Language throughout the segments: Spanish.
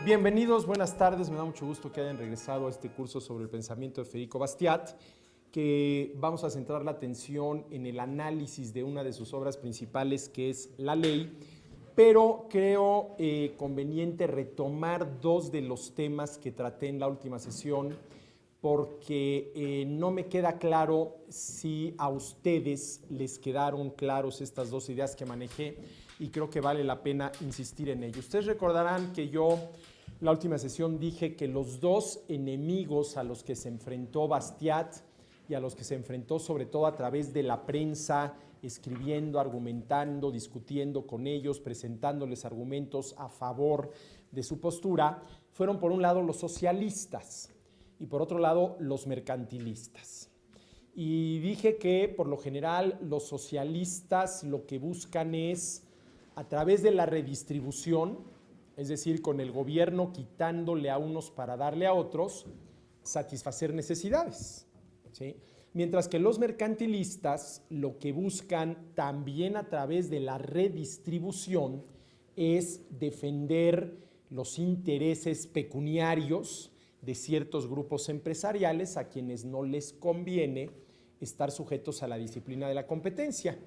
Bienvenidos, buenas tardes, me da mucho gusto que hayan regresado a este curso sobre el pensamiento de Federico Bastiat, que vamos a centrar la atención en el análisis de una de sus obras principales, que es La Ley, pero creo conveniente retomar dos de los temas que traté en la última sesión, porque no me queda claro si a ustedes les quedaron claros estas dos ideas que manejé y creo que vale la pena insistir en ello. Ustedes recordarán que yo la última sesión dije que los dos enemigos a los que se enfrentó Bastiat y a los que se enfrentó sobre todo a través de la prensa, escribiendo, argumentando, discutiendo con ellos, presentándoles argumentos a favor de su postura, fueron por un lado los socialistas y por otro lado los mercantilistas. Y dije que por lo general los socialistas lo que buscan es, a través de la redistribución, es decir, con el gobierno quitándole a unos para darle a otros, satisfacer necesidades, ¿sí? Mientras que los mercantilistas lo que buscan también a través de la redistribución es defender los intereses pecuniarios de ciertos grupos empresariales a quienes no les conviene estar sujetos a la disciplina de la competencia.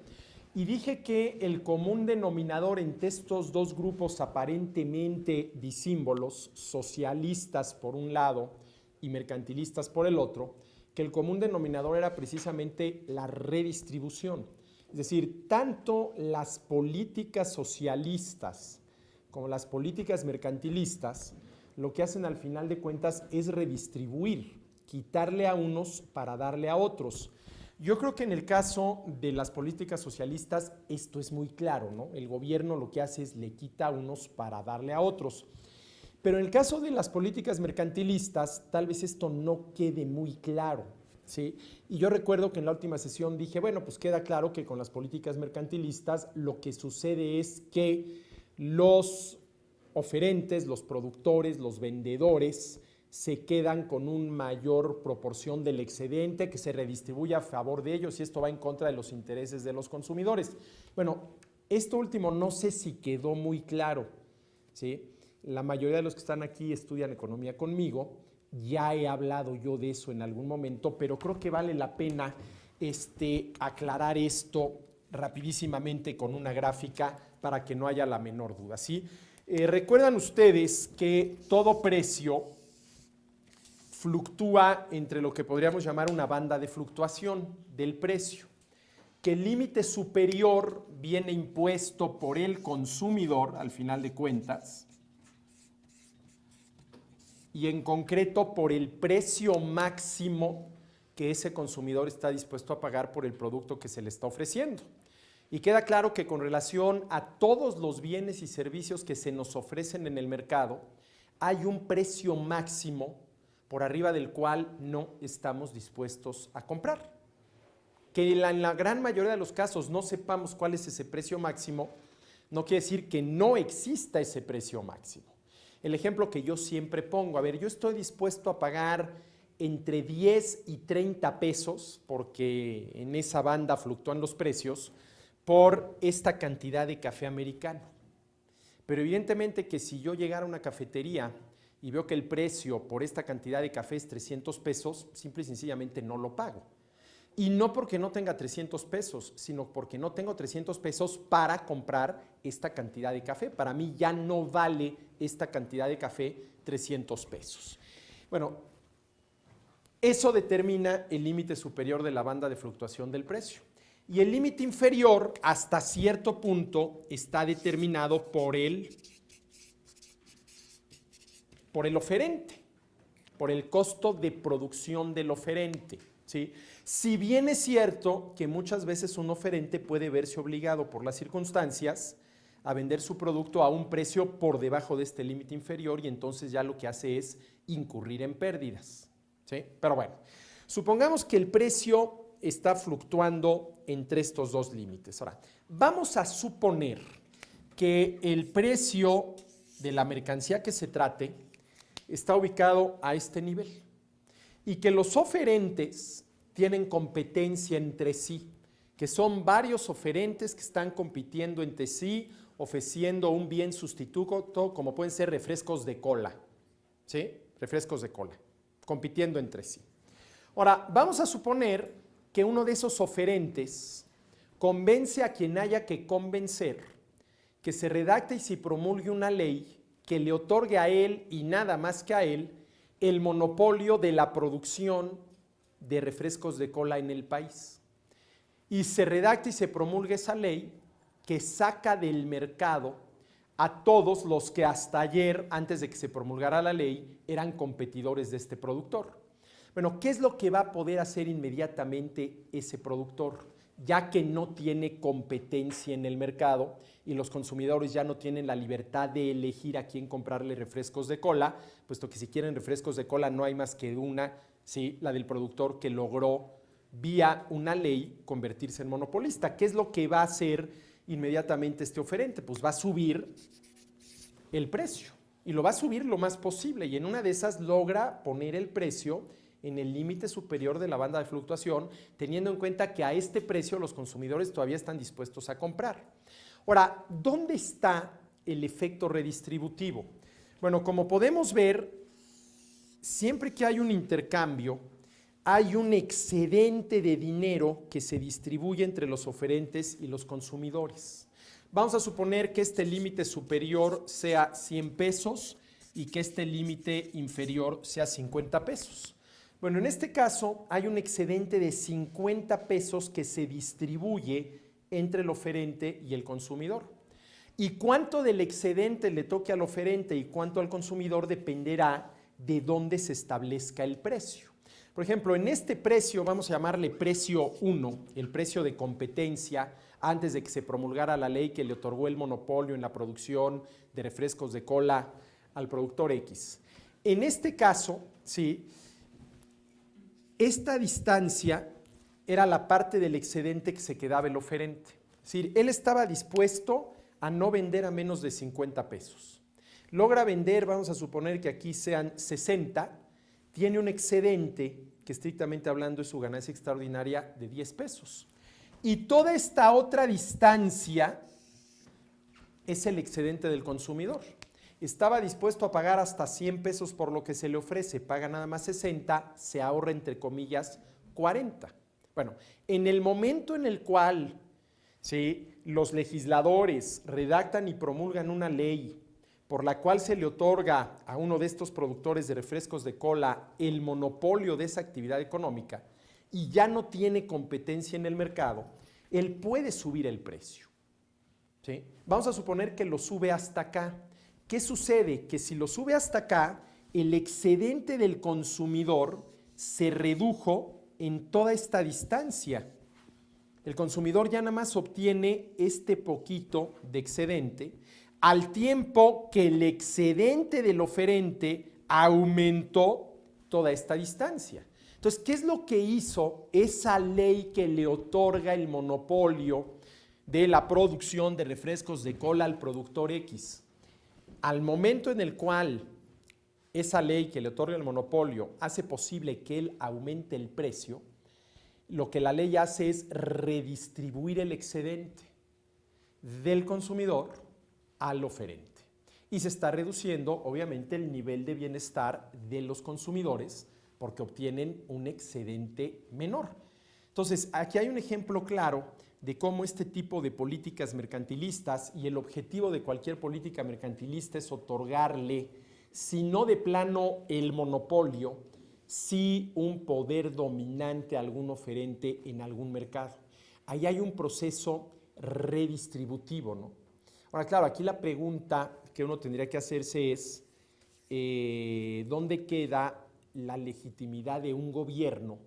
Y dije que el común denominador entre estos dos grupos aparentemente disímbolos, socialistas por un lado y mercantilistas por el otro, que el común denominador era precisamente la redistribución. Es decir, tanto las políticas socialistas como las políticas mercantilistas lo que hacen al final de cuentas es redistribuir, quitarle a unos para darle a otros. Yo creo que en el caso de las políticas socialistas esto es muy claro, ¿no? El gobierno lo que hace es le quita a unos para darle a otros. Pero en el caso de las políticas mercantilistas, tal vez esto no quede muy claro, ¿sí? Y yo recuerdo que en la última sesión dije, bueno, pues queda claro que con las políticas mercantilistas lo que sucede es que los oferentes, los productores, los vendedores, se quedan con una mayor proporción del excedente que se redistribuye a favor de ellos y esto va en contra de los intereses de los consumidores. Bueno, esto último no sé si quedó muy claro, ¿sí? La mayoría de los que están aquí estudian economía conmigo, ya he hablado yo de eso en algún momento, pero creo que vale la pena aclarar esto rapidísimamente con una gráfica para que no haya la menor duda, ¿sí? Recuerdan ustedes que todo precio fluctúa entre lo que podríamos llamar una banda de fluctuación del precio, que el límite superior viene impuesto por el consumidor al final de cuentas y en concreto por el precio máximo que ese consumidor está dispuesto a pagar por el producto que se le está ofreciendo. Y queda claro que con relación a todos los bienes y servicios que se nos ofrecen en el mercado, hay un precio máximo por arriba del cual no estamos dispuestos a comprar. Que en la gran mayoría de los casos no sepamos cuál es ese precio máximo, no quiere decir que no exista ese precio máximo. El ejemplo que yo siempre pongo, a ver, yo estoy dispuesto a pagar entre 10 y 30 pesos, porque en esa banda fluctúan los precios, por esta cantidad de café americano. Pero evidentemente que si yo llegara a una cafetería y veo que el precio por esta cantidad de café es 300 pesos, simple y sencillamente no lo pago. Y no porque no tenga 300 pesos, sino porque no tengo 300 pesos para comprar esta cantidad de café. Para mí ya no vale esta cantidad de café 300 pesos. Bueno, eso determina el límite superior de la banda de fluctuación del precio. Y el límite inferior, hasta cierto punto, está determinado por el oferente, por el costo de producción del oferente, ¿sí? Si bien es cierto que muchas veces un oferente puede verse obligado por las circunstancias a vender su producto a un precio por debajo de este límite inferior y entonces ya lo que hace es incurrir en pérdidas, ¿sí? Pero bueno, supongamos que el precio está fluctuando entre estos dos límites. Ahora, vamos a suponer que el precio de la mercancía que se trate está ubicado a este nivel y que los oferentes tienen competencia entre sí, que son varios oferentes que están compitiendo entre sí ofreciendo un bien sustituto como pueden ser refrescos de cola, ¿sí? Refrescos de cola, compitiendo entre sí. Ahora, vamos a suponer que uno de esos oferentes convence a quien haya que convencer, que se redacte y se promulgue una ley que le otorgue a él y nada más que a él el monopolio de la producción de refrescos de cola en el país. Y se redacta y se promulga esa ley que saca del mercado a todos los que hasta ayer, antes de que se promulgara la ley, eran competidores de este productor. Bueno, ¿qué es lo que va a poder hacer inmediatamente ese productor? Ya que no tiene competencia en el mercado y los consumidores ya no tienen la libertad de elegir a quién comprarle refrescos de cola, puesto que si quieren refrescos de cola no hay más que una, ¿sí? La del productor que logró vía una ley convertirse en monopolista. ¿Qué es lo que va a hacer inmediatamente este oferente? Pues va a subir el precio y lo va a subir lo más posible y en una de esas logra poner el precio en el límite superior de la banda de fluctuación, teniendo en cuenta que a este precio los consumidores todavía están dispuestos a comprar. Ahora, ¿dónde está el efecto redistributivo? Bueno, como podemos ver, siempre que hay un intercambio, hay un excedente de dinero que se distribuye entre los oferentes y los consumidores. Vamos a suponer que este límite superior sea 100 pesos y que este límite inferior sea 50 pesos. Bueno, en este caso hay un excedente de 50 pesos que se distribuye entre el oferente y el consumidor. Y cuánto del excedente le toque al oferente y cuánto al consumidor dependerá de dónde se establezca el precio. Por ejemplo, en este precio, vamos a llamarle precio 1, el precio de competencia, antes de que se promulgara la ley que le otorgó el monopolio en la producción de refrescos de cola al productor X. En este caso, sí, esta distancia era la parte del excedente que se quedaba el oferente. Es decir, él estaba dispuesto a no vender a menos de 50 pesos. Logra vender, vamos a suponer que aquí sean 60, tiene un excedente, que estrictamente hablando es su ganancia extraordinaria, de 10 pesos. Y toda esta otra distancia es el excedente del consumidor. Estaba dispuesto a pagar hasta 100 pesos por lo que se le ofrece, paga nada más 60, se ahorra entre comillas 40. Bueno, en el momento en el cual ¿sí? Los legisladores redactan y promulgan una ley por la cual se le otorga a uno de estos productores de refrescos de cola el monopolio de esa actividad económica y ya no tiene competencia en el mercado, él puede subir el precio. ¿Sí? Vamos a suponer que lo sube hasta acá. ¿Qué sucede? Que si lo sube hasta acá, el excedente del consumidor se redujo en toda esta distancia. El consumidor ya nada más obtiene este poquito de excedente, al tiempo que el excedente del oferente aumentó toda esta distancia. Entonces, ¿qué es lo que hizo esa ley que le otorga el monopolio de la producción de refrescos de cola al productor X? Al momento en el cual esa ley que le otorga el monopolio hace posible que él aumente el precio, lo que la ley hace es redistribuir el excedente del consumidor al oferente. Y se está reduciendo, obviamente, el nivel de bienestar de los consumidores porque obtienen un excedente menor. Entonces, aquí hay un ejemplo claro de cómo este tipo de políticas mercantilistas, y el objetivo de cualquier política mercantilista es otorgarle, si no de plano el monopolio, sí un poder dominante a algún oferente en algún mercado. Ahí hay un proceso redistributivo, ¿no? Ahora, claro, aquí la pregunta que uno tendría que hacerse es, ¿dónde queda la legitimidad de un gobierno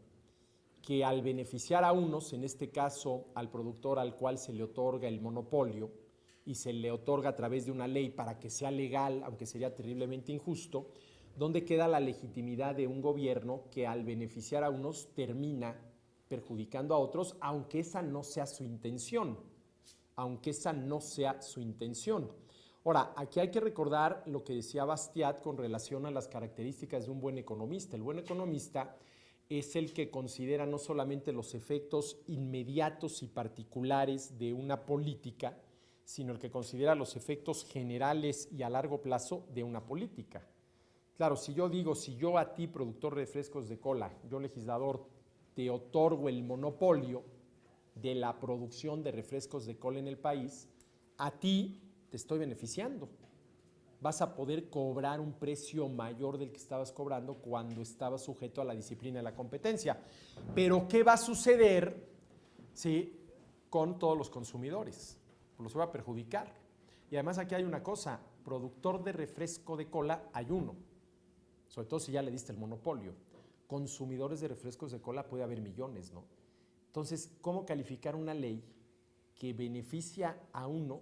que al beneficiar a unos, en este caso al productor al cual se le otorga el monopolio y se le otorga a través de una ley para que sea legal, aunque sería terriblemente injusto, ¿dónde queda la legitimidad de un gobierno que al beneficiar a unos termina perjudicando a otros, aunque esa no sea su intención? Aunque esa no sea su intención. Ahora, aquí hay que recordar lo que decía Bastiat con relación a las características de un buen economista. El buen economista es el que considera no solamente los efectos inmediatos y particulares de una política, sino el que considera los efectos generales y a largo plazo de una política. Claro, si yo a ti, productor de refrescos de cola, yo legislador, te otorgo el monopolio de la producción de refrescos de cola en el país, a ti te estoy beneficiando. Vas a poder cobrar un precio mayor del que estabas cobrando cuando estabas sujeto a la disciplina de la competencia. Pero, ¿qué va a suceder con todos los consumidores? Pues los va a perjudicar. Y además aquí hay una cosa, productor de refresco de cola hay uno, sobre todo si ya le diste el monopolio. Consumidores de refrescos de cola puede haber millones, ¿no? Entonces, ¿cómo calificar una ley que beneficia a uno,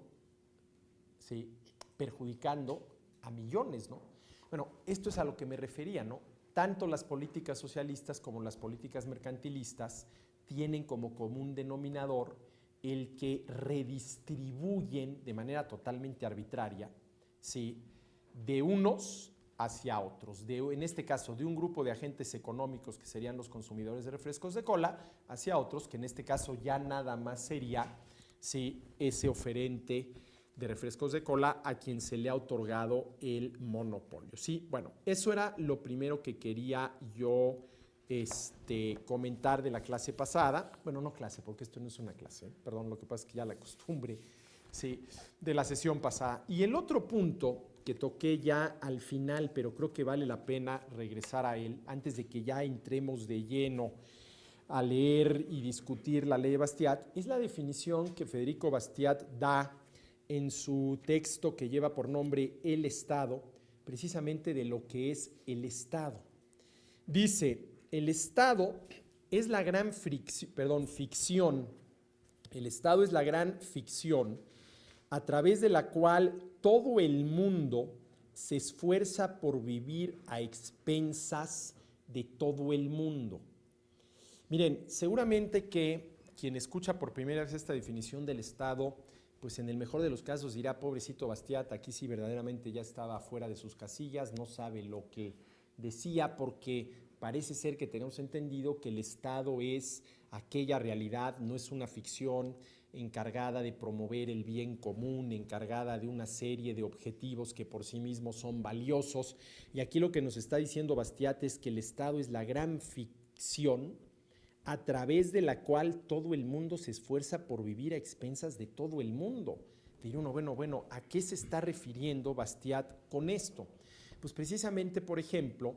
perjudicando a millones, ¿no? Bueno, esto es a lo que me refería, ¿no? Tanto las políticas socialistas como las políticas mercantilistas tienen como común denominador el que redistribuyen de manera totalmente arbitraria, de unos hacia otros, en este caso de un grupo de agentes económicos que serían los consumidores de refrescos de cola, hacia otros que en este caso ya nada más sería ese oferente de refrescos de cola a quien se le ha otorgado el monopolio. Bueno, eso era lo primero que quería yo comentar de la clase pasada. Bueno, no clase, porque esto no es una clase, perdón, lo que pasa es que ya la costumbre de la sesión pasada. Y el otro punto que toqué ya al final, pero creo que vale la pena regresar a él, antes de que ya entremos de lleno a leer y discutir la ley de Bastiat, es la definición que Federico Bastiat da en su texto que lleva por nombre El Estado, precisamente de lo que es el Estado. Dice, el Estado es la gran ficción, el Estado es la gran ficción a través de la cual todo el mundo se esfuerza por vivir a expensas de todo el mundo. Miren, seguramente que quien escucha por primera vez esta definición del Estado, pues en el mejor de los casos dirá, pobrecito Bastiat, aquí sí verdaderamente ya estaba fuera de sus casillas, no sabe lo que decía, porque parece ser que tenemos entendido que el Estado es aquella realidad, no es una ficción encargada de promover el bien común, encargada de una serie de objetivos que por sí mismos son valiosos. Y aquí lo que nos está diciendo Bastiat es que el Estado es la gran ficción a través de la cual todo el mundo se esfuerza por vivir a expensas de todo el mundo. Diría uno, bueno, ¿a qué se está refiriendo Bastiat con esto? Pues precisamente, por ejemplo,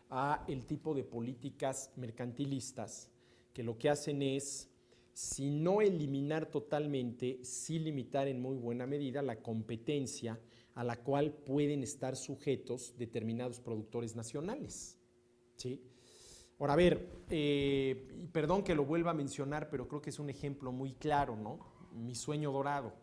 a el tipo de políticas mercantilistas que lo que hacen es, si no eliminar totalmente, sí limitar en muy buena medida la competencia a la cual pueden estar sujetos determinados productores nacionales. Ahora, a ver, perdón que lo vuelva a mencionar, pero creo que es un ejemplo muy claro, ¿no? Mi sueño dorado,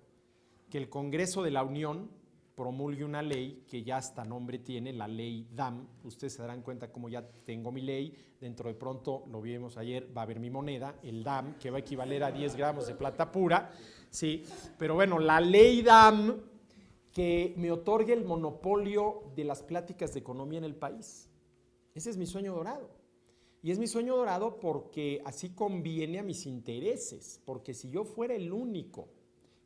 que el Congreso de la Unión promulgue una ley que ya hasta nombre tiene, la ley DAM. Ustedes se darán cuenta como ya tengo mi ley, dentro de pronto, lo vimos ayer, va a haber mi moneda, el DAM, que va a equivaler a 10 gramos de plata pura, pero bueno, la ley DAM que me otorgue el monopolio de las pláticas de economía en el país. Ese es mi sueño dorado. Y es mi sueño dorado porque así conviene a mis intereses, porque si yo fuera el único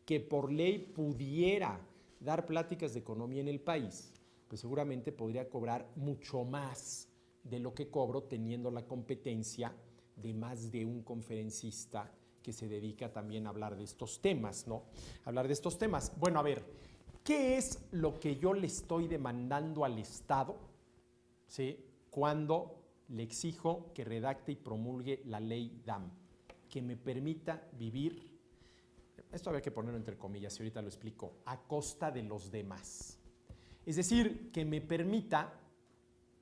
que por ley pudiera dar pláticas de economía en el país, pues seguramente podría cobrar mucho más de lo que cobro teniendo la competencia de más de un conferencista que se dedica también a hablar de estos temas, ¿no? Hablar de estos temas. Bueno, a ver, ¿qué es lo que yo le estoy demandando al Estado, cuando le exijo que redacte y promulgue la ley DAM, que me permita vivir, esto había que ponerlo entre comillas y ahorita lo explico, a costa de los demás? Es decir, que me permita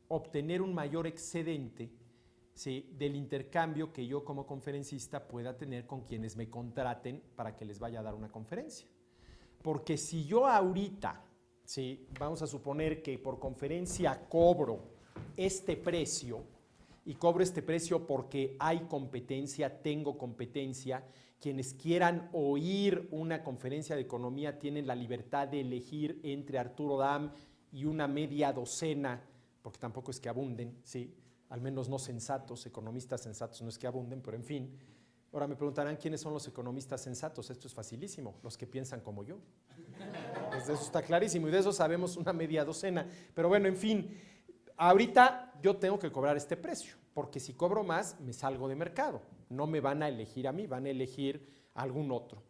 obtener un mayor excedente del intercambio que yo como conferencista pueda tener con quienes me contraten para que les vaya a dar una conferencia. Porque si yo ahorita, vamos a suponer que por conferencia cobro este precio, y cobro este precio porque hay competencia, tengo competencia. Quienes quieran oír una conferencia de economía tienen la libertad de elegir entre Arturo Dam y una media docena, porque tampoco es que abunden, al menos no sensatos, economistas sensatos no es que abunden, pero en fin, Ahora me preguntarán quiénes son los economistas sensatos. Esto es facilísimo, los que piensan como yo. Pues eso está clarísimo y de eso sabemos una media docena. Pero bueno, en fin, ahorita yo tengo que cobrar este precio, porque si cobro más me salgo de mercado. No me van a elegir a mí, van a elegir a algún otro.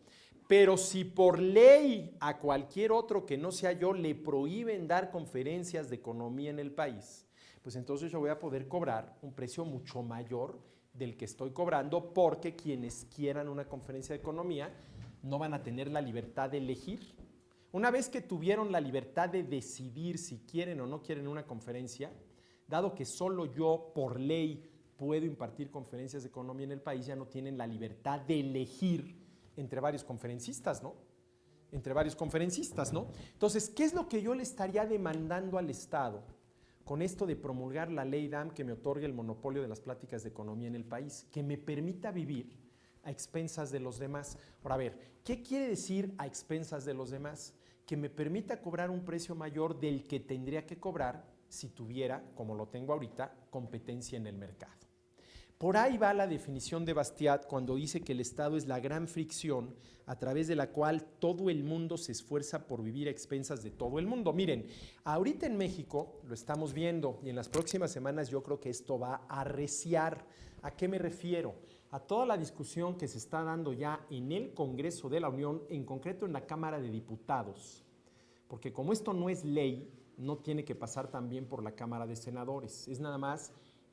Pero si por ley a cualquier otro que no sea yo le prohíben dar conferencias de economía en el país, pues entonces yo voy a poder cobrar un precio mucho mayor del que estoy cobrando, porque quienes quieran una conferencia de economía no van a tener la libertad de elegir. Una vez que tuvieron la libertad de decidir si quieren o no quieren una conferencia, dado que solo yo por ley puedo impartir conferencias de economía en el país, ya no tienen la libertad de elegir entre varios conferencistas, ¿no? Entonces, ¿qué es lo que yo le estaría demandando al Estado con esto de promulgar la ley DAM que me otorgue el monopolio de las pláticas de economía en el país, que me permita vivir a expensas de los demás? Ahora, a ver, ¿qué quiere decir a expensas de los demás? Que me permita cobrar un precio mayor del que tendría que cobrar si tuviera, como lo tengo ahorita, competencia en el mercado. Por ahí va la definición de Bastiat cuando dice que el Estado es la gran fricción a través de la cual todo el mundo se esfuerza por vivir a expensas de todo el mundo. Miren, ahorita en México lo estamos viendo y en las próximas semanas yo creo que esto va a arreciar. ¿A qué me refiero? A toda la discusión que se está dando ya en el Congreso de la Unión, en concreto en la Cámara de Diputados, porque como esto no es ley, no tiene que pasar también por la Cámara de Senadores, es nada más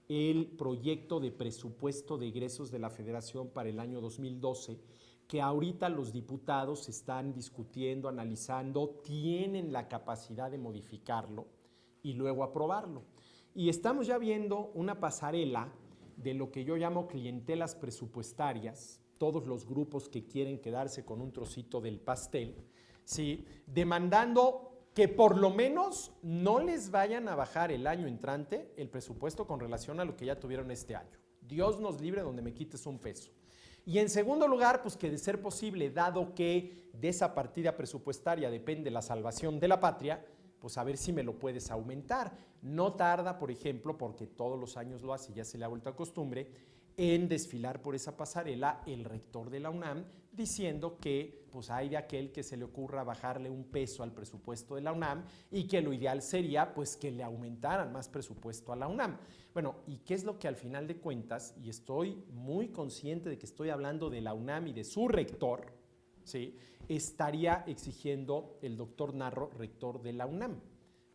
el proyecto de presupuesto de egresos de la Federación para el año 2012, que ahorita los diputados están discutiendo, analizando, tienen la capacidad de modificarlo y luego aprobarlo. Y estamos ya viendo una pasarela de lo que yo llamo clientelas presupuestarias, todos los grupos que quieren quedarse con un trocito del pastel, ¿sí?, demandando que por lo menos no les vayan a bajar el año entrante el presupuesto con relación a lo que ya tuvieron este año. Dios nos libre donde me quites un peso. Y en segundo lugar, pues que de ser posible, dado que de esa partida presupuestaria depende la salvación de la patria, pues a ver si me lo puedes aumentar. No tarda, por ejemplo, porque todos los años lo hace, ya se le ha vuelto a costumbre, en desfilar por esa pasarela el rector de la UNAM diciendo que pues hay de aquel que se le ocurra bajarle un peso al presupuesto de la UNAM y que lo ideal sería pues que le aumentaran más presupuesto a la UNAM. Bueno, ¿y qué es lo que al final de cuentas, y estoy muy consciente de que estoy hablando de la UNAM y de su rector, ¿sí?, estaría exigiendo el doctor Narro, rector de la UNAM?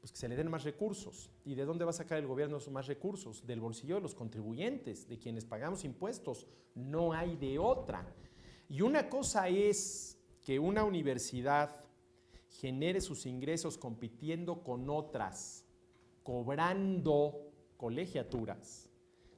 Pues que se le den más recursos. ¿Y de dónde va a sacar el gobierno esos más recursos? Del bolsillo de los contribuyentes, de quienes pagamos impuestos. No hay de otra. Y una cosa es que una universidad genere sus ingresos compitiendo con otras, cobrando colegiaturas,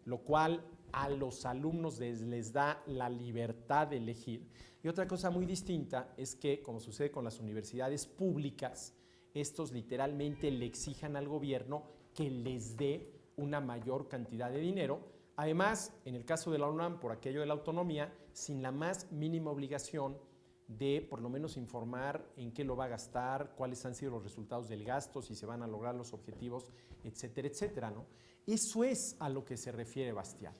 lo cual a los alumnos les da la libertad de elegir. Y otra cosa muy distinta es que, como sucede con las universidades públicas, estos literalmente le exijan al gobierno que les dé una mayor cantidad de dinero. Además, en el caso de la UNAM, por aquello de la autonomía, sin la más mínima obligación de por lo menos informar en qué lo va a gastar, cuáles han sido los resultados del gasto, si se van a lograr los objetivos, etcétera, etcétera, ¿no? Eso es a lo que se refiere Bastiat.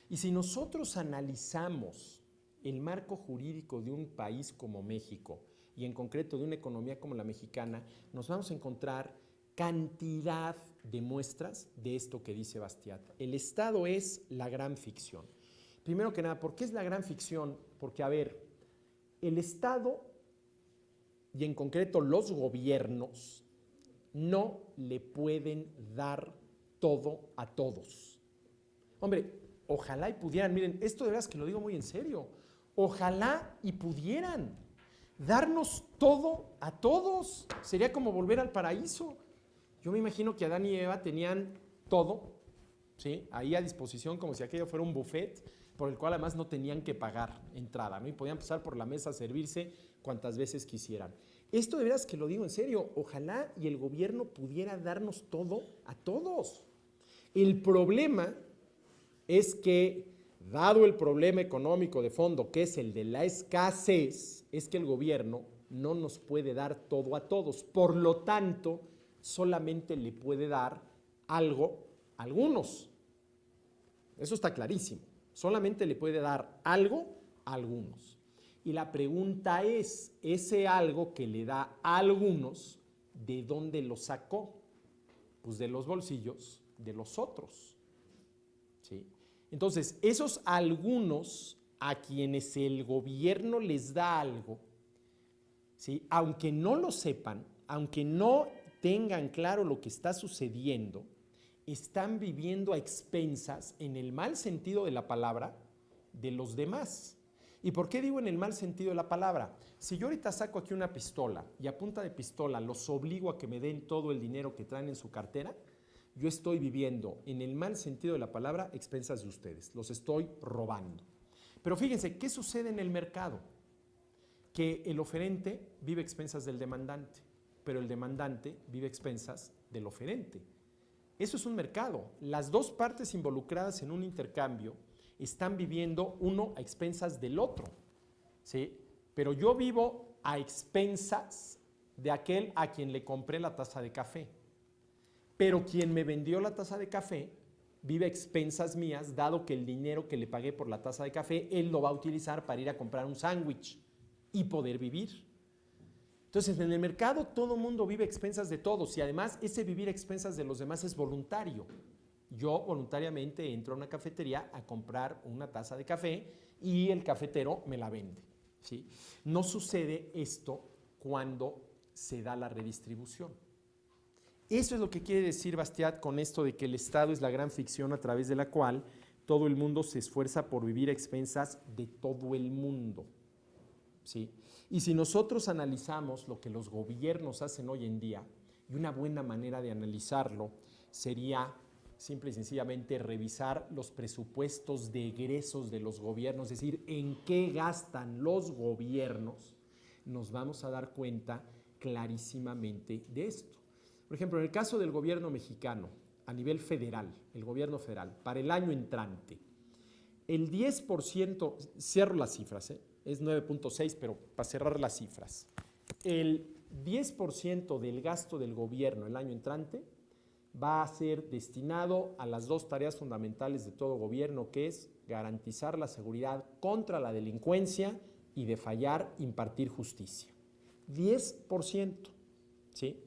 Y si nosotros analizamos el marco jurídico de un país como México, y en concreto de una economía como la mexicana, nos vamos a encontrar cantidad de muestras de esto que dice Bastiat. El Estado es la gran ficción. Primero que nada, ¿por qué es la gran ficción? Porque, a ver, el Estado, y en concreto los gobiernos, no le pueden dar todo a todos. Hombre, ojalá y pudieran, miren, esto de veras que lo digo muy en serio, ojalá y pudieran darnos todo a todos. Sería como volver al paraíso. Yo me imagino que Adán y Eva tenían todo, ¿sí?, ahí a disposición, como si aquello fuera un buffet por el cual además no tenían que pagar entrada, ¿no?, y podían pasar por la mesa a servirse cuantas veces quisieran. Esto de veras que lo digo en serio, ojalá y el gobierno pudiera darnos todo a todos. El problema es que, dado el problema económico de fondo, que es el de la escasez, es que el gobierno no nos puede dar todo a todos. Por lo tanto, solamente le puede dar algo a algunos. Eso está clarísimo. Solamente le puede dar algo a algunos. Y la pregunta es, ese algo que le da a algunos, ¿de dónde lo sacó? Pues de los bolsillos de los otros. ¿Sí? Entonces, esos algunos a quienes el gobierno les da algo, ¿sí? Aunque no lo sepan, aunque no tengan claro lo que está sucediendo, están viviendo a expensas, en el mal sentido de la palabra, de los demás. ¿Y por qué digo en el mal sentido de la palabra? Si yo ahorita saco aquí una pistola y a punta de pistola los obligo a que me den todo el dinero que traen en su cartera, yo estoy viviendo en el mal sentido de la palabra a expensas de ustedes. Los estoy robando. Pero fíjense, ¿qué sucede en el mercado? Que el oferente vive a expensas del demandante, pero el demandante vive a expensas del oferente. Eso es un mercado. Las dos partes involucradas en un intercambio están viviendo uno a expensas del otro, ¿sí? Pero yo vivo a expensas de aquel a quien le compré la taza de café. Pero quien me vendió la taza de café vive a expensas mías, dado que el dinero que le pagué por la taza de café, él lo va a utilizar para ir a comprar un sándwich y poder vivir. Entonces, en el mercado todo el mundo vive a expensas de todos y además ese vivir a expensas de los demás es voluntario. Yo voluntariamente entro a una cafetería a comprar una taza de café y el cafetero me la vende, ¿sí? No sucede esto cuando se da la redistribución. Eso es lo que quiere decir Bastiat con esto de que el Estado es la gran ficción a través de la cual todo el mundo se esfuerza por vivir a expensas de todo el mundo, ¿sí? Y si nosotros analizamos lo que los gobiernos hacen hoy en día, y una buena manera de analizarlo sería simple y sencillamente revisar los presupuestos de egresos de los gobiernos, es decir, en qué gastan los gobiernos, nos vamos a dar cuenta clarísimamente de esto. Por ejemplo, en el caso del gobierno mexicano, a nivel federal, el gobierno federal, para el año entrante, el 10%, cierro las cifras, es 9.6, pero para cerrar las cifras, el 10% del gasto del gobierno el año entrante va a ser destinado a las dos tareas fundamentales de todo gobierno, que es garantizar la seguridad contra la delincuencia y de fallar, impartir justicia. 10%, ¿sí?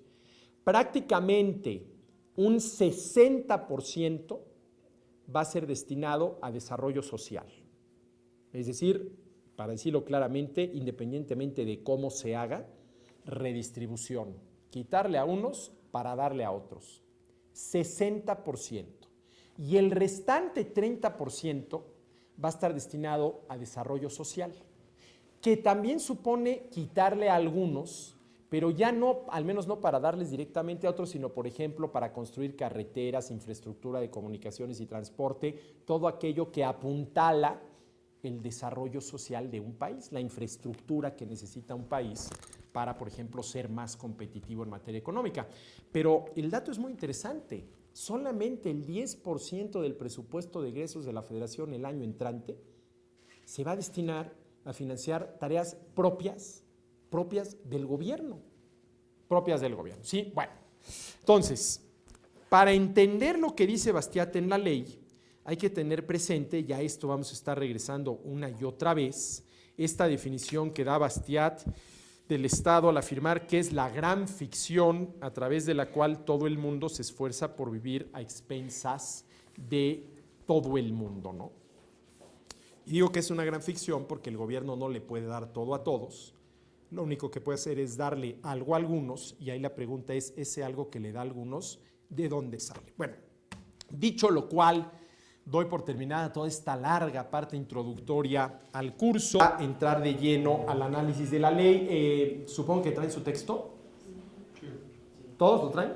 Prácticamente un 60% va a ser destinado a desarrollo social. Es decir, para decirlo claramente, independientemente de cómo se haga, redistribución. Quitarle a unos para darle a otros. 60%. Y el restante 30% va a estar destinado a desarrollo social, que también supone quitarle a algunos, pero ya no, al menos no para darles directamente a otros, sino por ejemplo para construir carreteras, infraestructura de comunicaciones y transporte, todo aquello que apuntala el desarrollo social de un país, la infraestructura que necesita un país para, por ejemplo, ser más competitivo en materia económica. Pero el dato es muy interesante. Solamente el 10% del presupuesto de egresos de la Federación el año entrante se va a destinar a financiar tareas propias del gobierno. Propias del gobierno, ¿sí? Bueno, entonces, para entender lo que dice Bastiat en la ley, hay que tener presente, ya esto vamos a estar regresando una y otra vez, esta definición que da Bastiat del Estado al afirmar que es la gran ficción a través de la cual todo el mundo se esfuerza por vivir a expensas de todo el mundo, ¿no? Y digo que es una gran ficción porque el gobierno no le puede dar todo a todos, lo único que puede hacer es darle algo a algunos y ahí la pregunta es, ese algo que le da a algunos, ¿de dónde sale? Bueno, dicho lo cual, doy por terminada toda esta larga parte introductoria al curso, a entrar de lleno al análisis de la ley. Supongo que traen su texto. ¿Todos lo traen?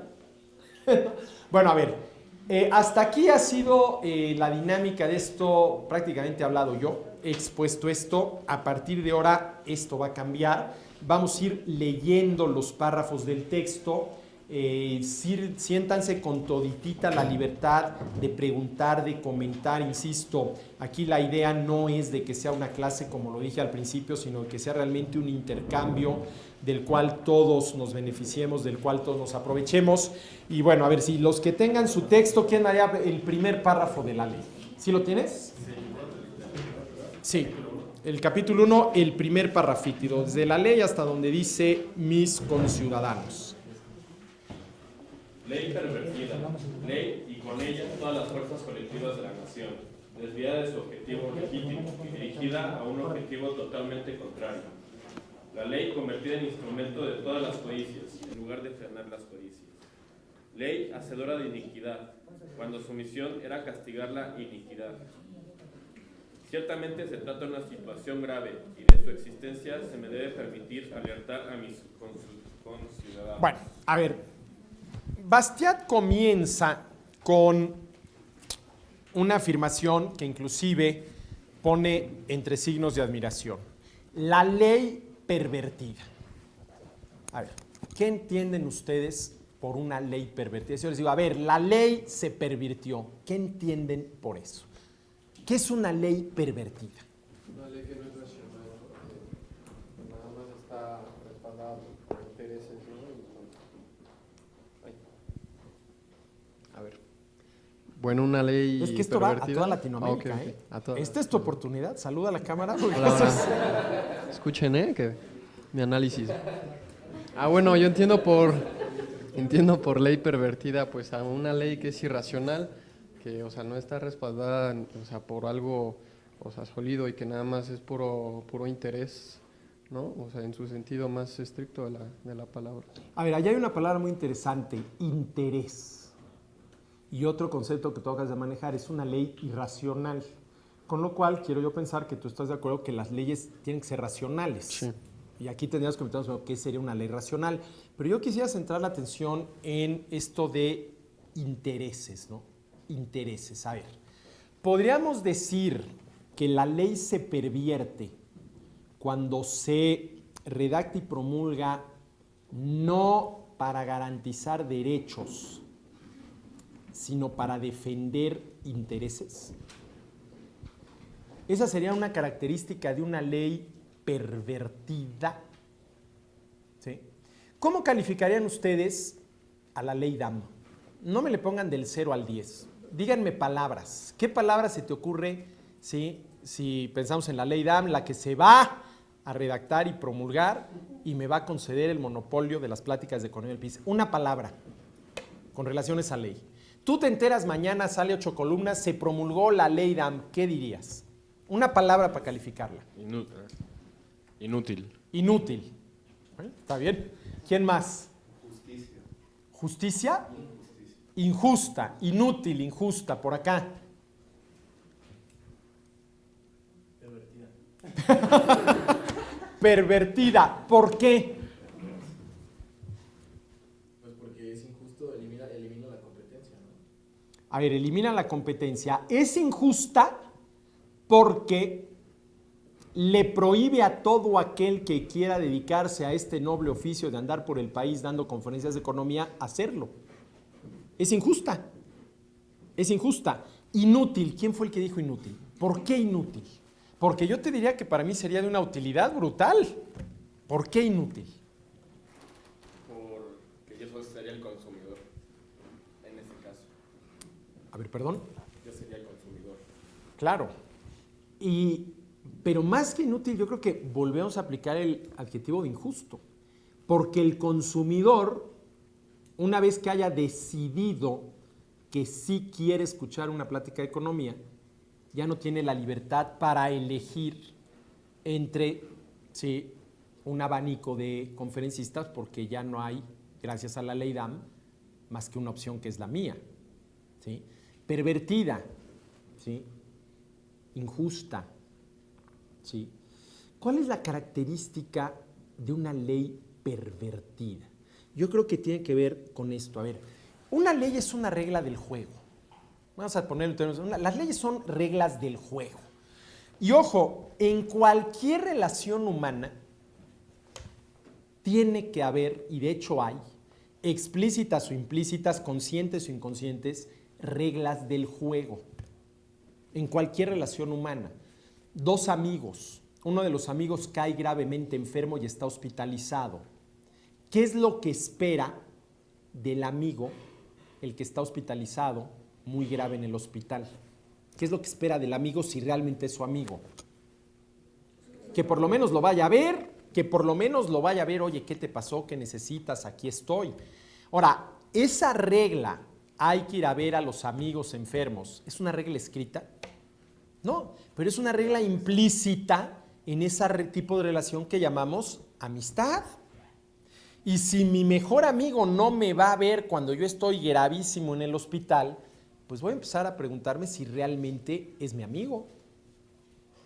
Bueno, a ver, hasta aquí ha sido la dinámica de esto, prácticamente he hablado yo, he expuesto esto, a partir de ahora esto va a cambiar, vamos a ir leyendo los párrafos del texto. Siéntanse con toditita la libertad de preguntar, de comentar, insisto, aquí la idea no es de que sea una clase como lo dije al principio, sino que sea realmente un intercambio del cual todos nos beneficiemos, del cual todos nos aprovechemos. Y bueno, a ver, si los que tengan su texto, ¿quién haría el primer párrafo de la ley? ¿Sí lo tienes? Sí. el capítulo 1, el primer parrafito, desde la ley hasta donde dice mis conciudadanos. Ley pervertida, ley y con ella todas las fuerzas colectivas de la nación, desviada de su objetivo legítimo y dirigida a un objetivo totalmente contrario. La ley convertida en instrumento de todas las codicias, en lugar de frenar las codicias. Ley hacedora de iniquidad, cuando su misión era castigar la iniquidad. Ciertamente se trata de una situación grave y de su existencia se me debe permitir alertar a mis conciudadanos. Bueno, a ver, Bastiat comienza con una afirmación que inclusive pone entre signos de admiración. La ley pervertida. A ver, ¿qué entienden ustedes por una ley pervertida? Si yo les digo, a ver, la ley se pervirtió, ¿qué entienden por eso? ¿Qué es una ley pervertida? Una ley que no es racional, ¿no? Nada más está respaldada por intereses, ¿no? A ver. Bueno, una ley Es que esto va a toda Latinoamérica, okay. A toda. Esta es tu oportunidad. Saluda a la cámara. Porque Hola, hola. Escuchen, que mi análisis. Bueno, yo entiendo por ley pervertida, pues a una ley que es irracional, que, o sea, no está respaldada, o sea, por algo, o sea, sólido y que nada más es puro interés, ¿no? O sea, en su sentido más estricto de la palabra. A ver, allá hay una palabra muy interesante, interés. Y otro concepto que tú acabas de manejar es una ley irracional. Con lo cual, quiero yo pensar que tú estás de acuerdo que las leyes tienen que ser racionales. Sí. Y aquí tendríamos que meternos en qué sería una ley racional. Pero yo quisiera centrar la atención en esto de intereses, ¿no? Intereses. A ver, podríamos decir que la ley se pervierte cuando se redacta y promulga no para garantizar derechos, sino para defender intereses. Esa sería una característica de una ley pervertida. ¿Sí? ¿Cómo calificarían ustedes a la ley DAM? No me le pongan del 0 al 10. Díganme palabras. ¿Qué palabra se te ocurre si pensamos en la ley DAM, la que se va a redactar y promulgar y me va a conceder el monopolio de las pláticas de economía del país? Una palabra con relación a esa ley. Tú te enteras mañana, sale 8 columnas, se promulgó la ley DAM. ¿Qué dirías? Una palabra para calificarla. Inútil. Inútil. ¿Está bien? ¿Quién más? Justicia. ¿Justicia? Injusta, inútil, injusta, por acá. Pervertida. Pervertida. ¿Por qué? Pues porque es injusto, elimina la competencia, ¿no? A ver, elimina la competencia. Es injusta porque le prohíbe a todo aquel que quiera dedicarse a este noble oficio de andar por el país dando conferencias de economía hacerlo. Es injusta. Es injusta. Inútil. ¿Quién fue el que dijo inútil? ¿Por qué inútil? Porque yo te diría que para mí sería de una utilidad brutal. ¿Por qué inútil? Porque yo sería el consumidor, en ese caso. A ver, perdón. Yo sería el consumidor. Claro. Pero más que inútil, yo creo que volvemos a aplicar el adjetivo de injusto. Porque el consumidor, una vez que haya decidido que sí quiere escuchar una plática de economía, ya no tiene la libertad para elegir entre un abanico de conferencistas, porque ya no hay, gracias a la ley DAM, más que una opción que es la mía. ¿Sí? Pervertida, ¿sí? Injusta. ¿Sí? ¿Cuál es la característica de una ley pervertida? Yo creo que tiene que ver con esto. A ver, una ley es una regla del juego. Vamos a ponerlo en términos. Las leyes son reglas del juego. Y ojo, en cualquier relación humana tiene que haber, y de hecho hay, explícitas o implícitas, conscientes o inconscientes, reglas del juego. En cualquier relación humana. Dos amigos. Uno de los amigos cae gravemente enfermo y está hospitalizado. ¿Qué es lo que espera del amigo, el que está hospitalizado, muy grave en el hospital? ¿Qué es lo que espera del amigo si realmente es su amigo? que por lo menos lo vaya a ver, oye, ¿qué te pasó? ¿Qué necesitas? Aquí estoy. Ahora, esa regla, hay que ir a ver a los amigos enfermos, ¿es una regla escrita? No, pero es una regla implícita en ese tipo de relación que llamamos amistad. Y si mi mejor amigo no me va a ver cuando yo estoy gravísimo en el hospital, pues voy a empezar a preguntarme si realmente es mi amigo.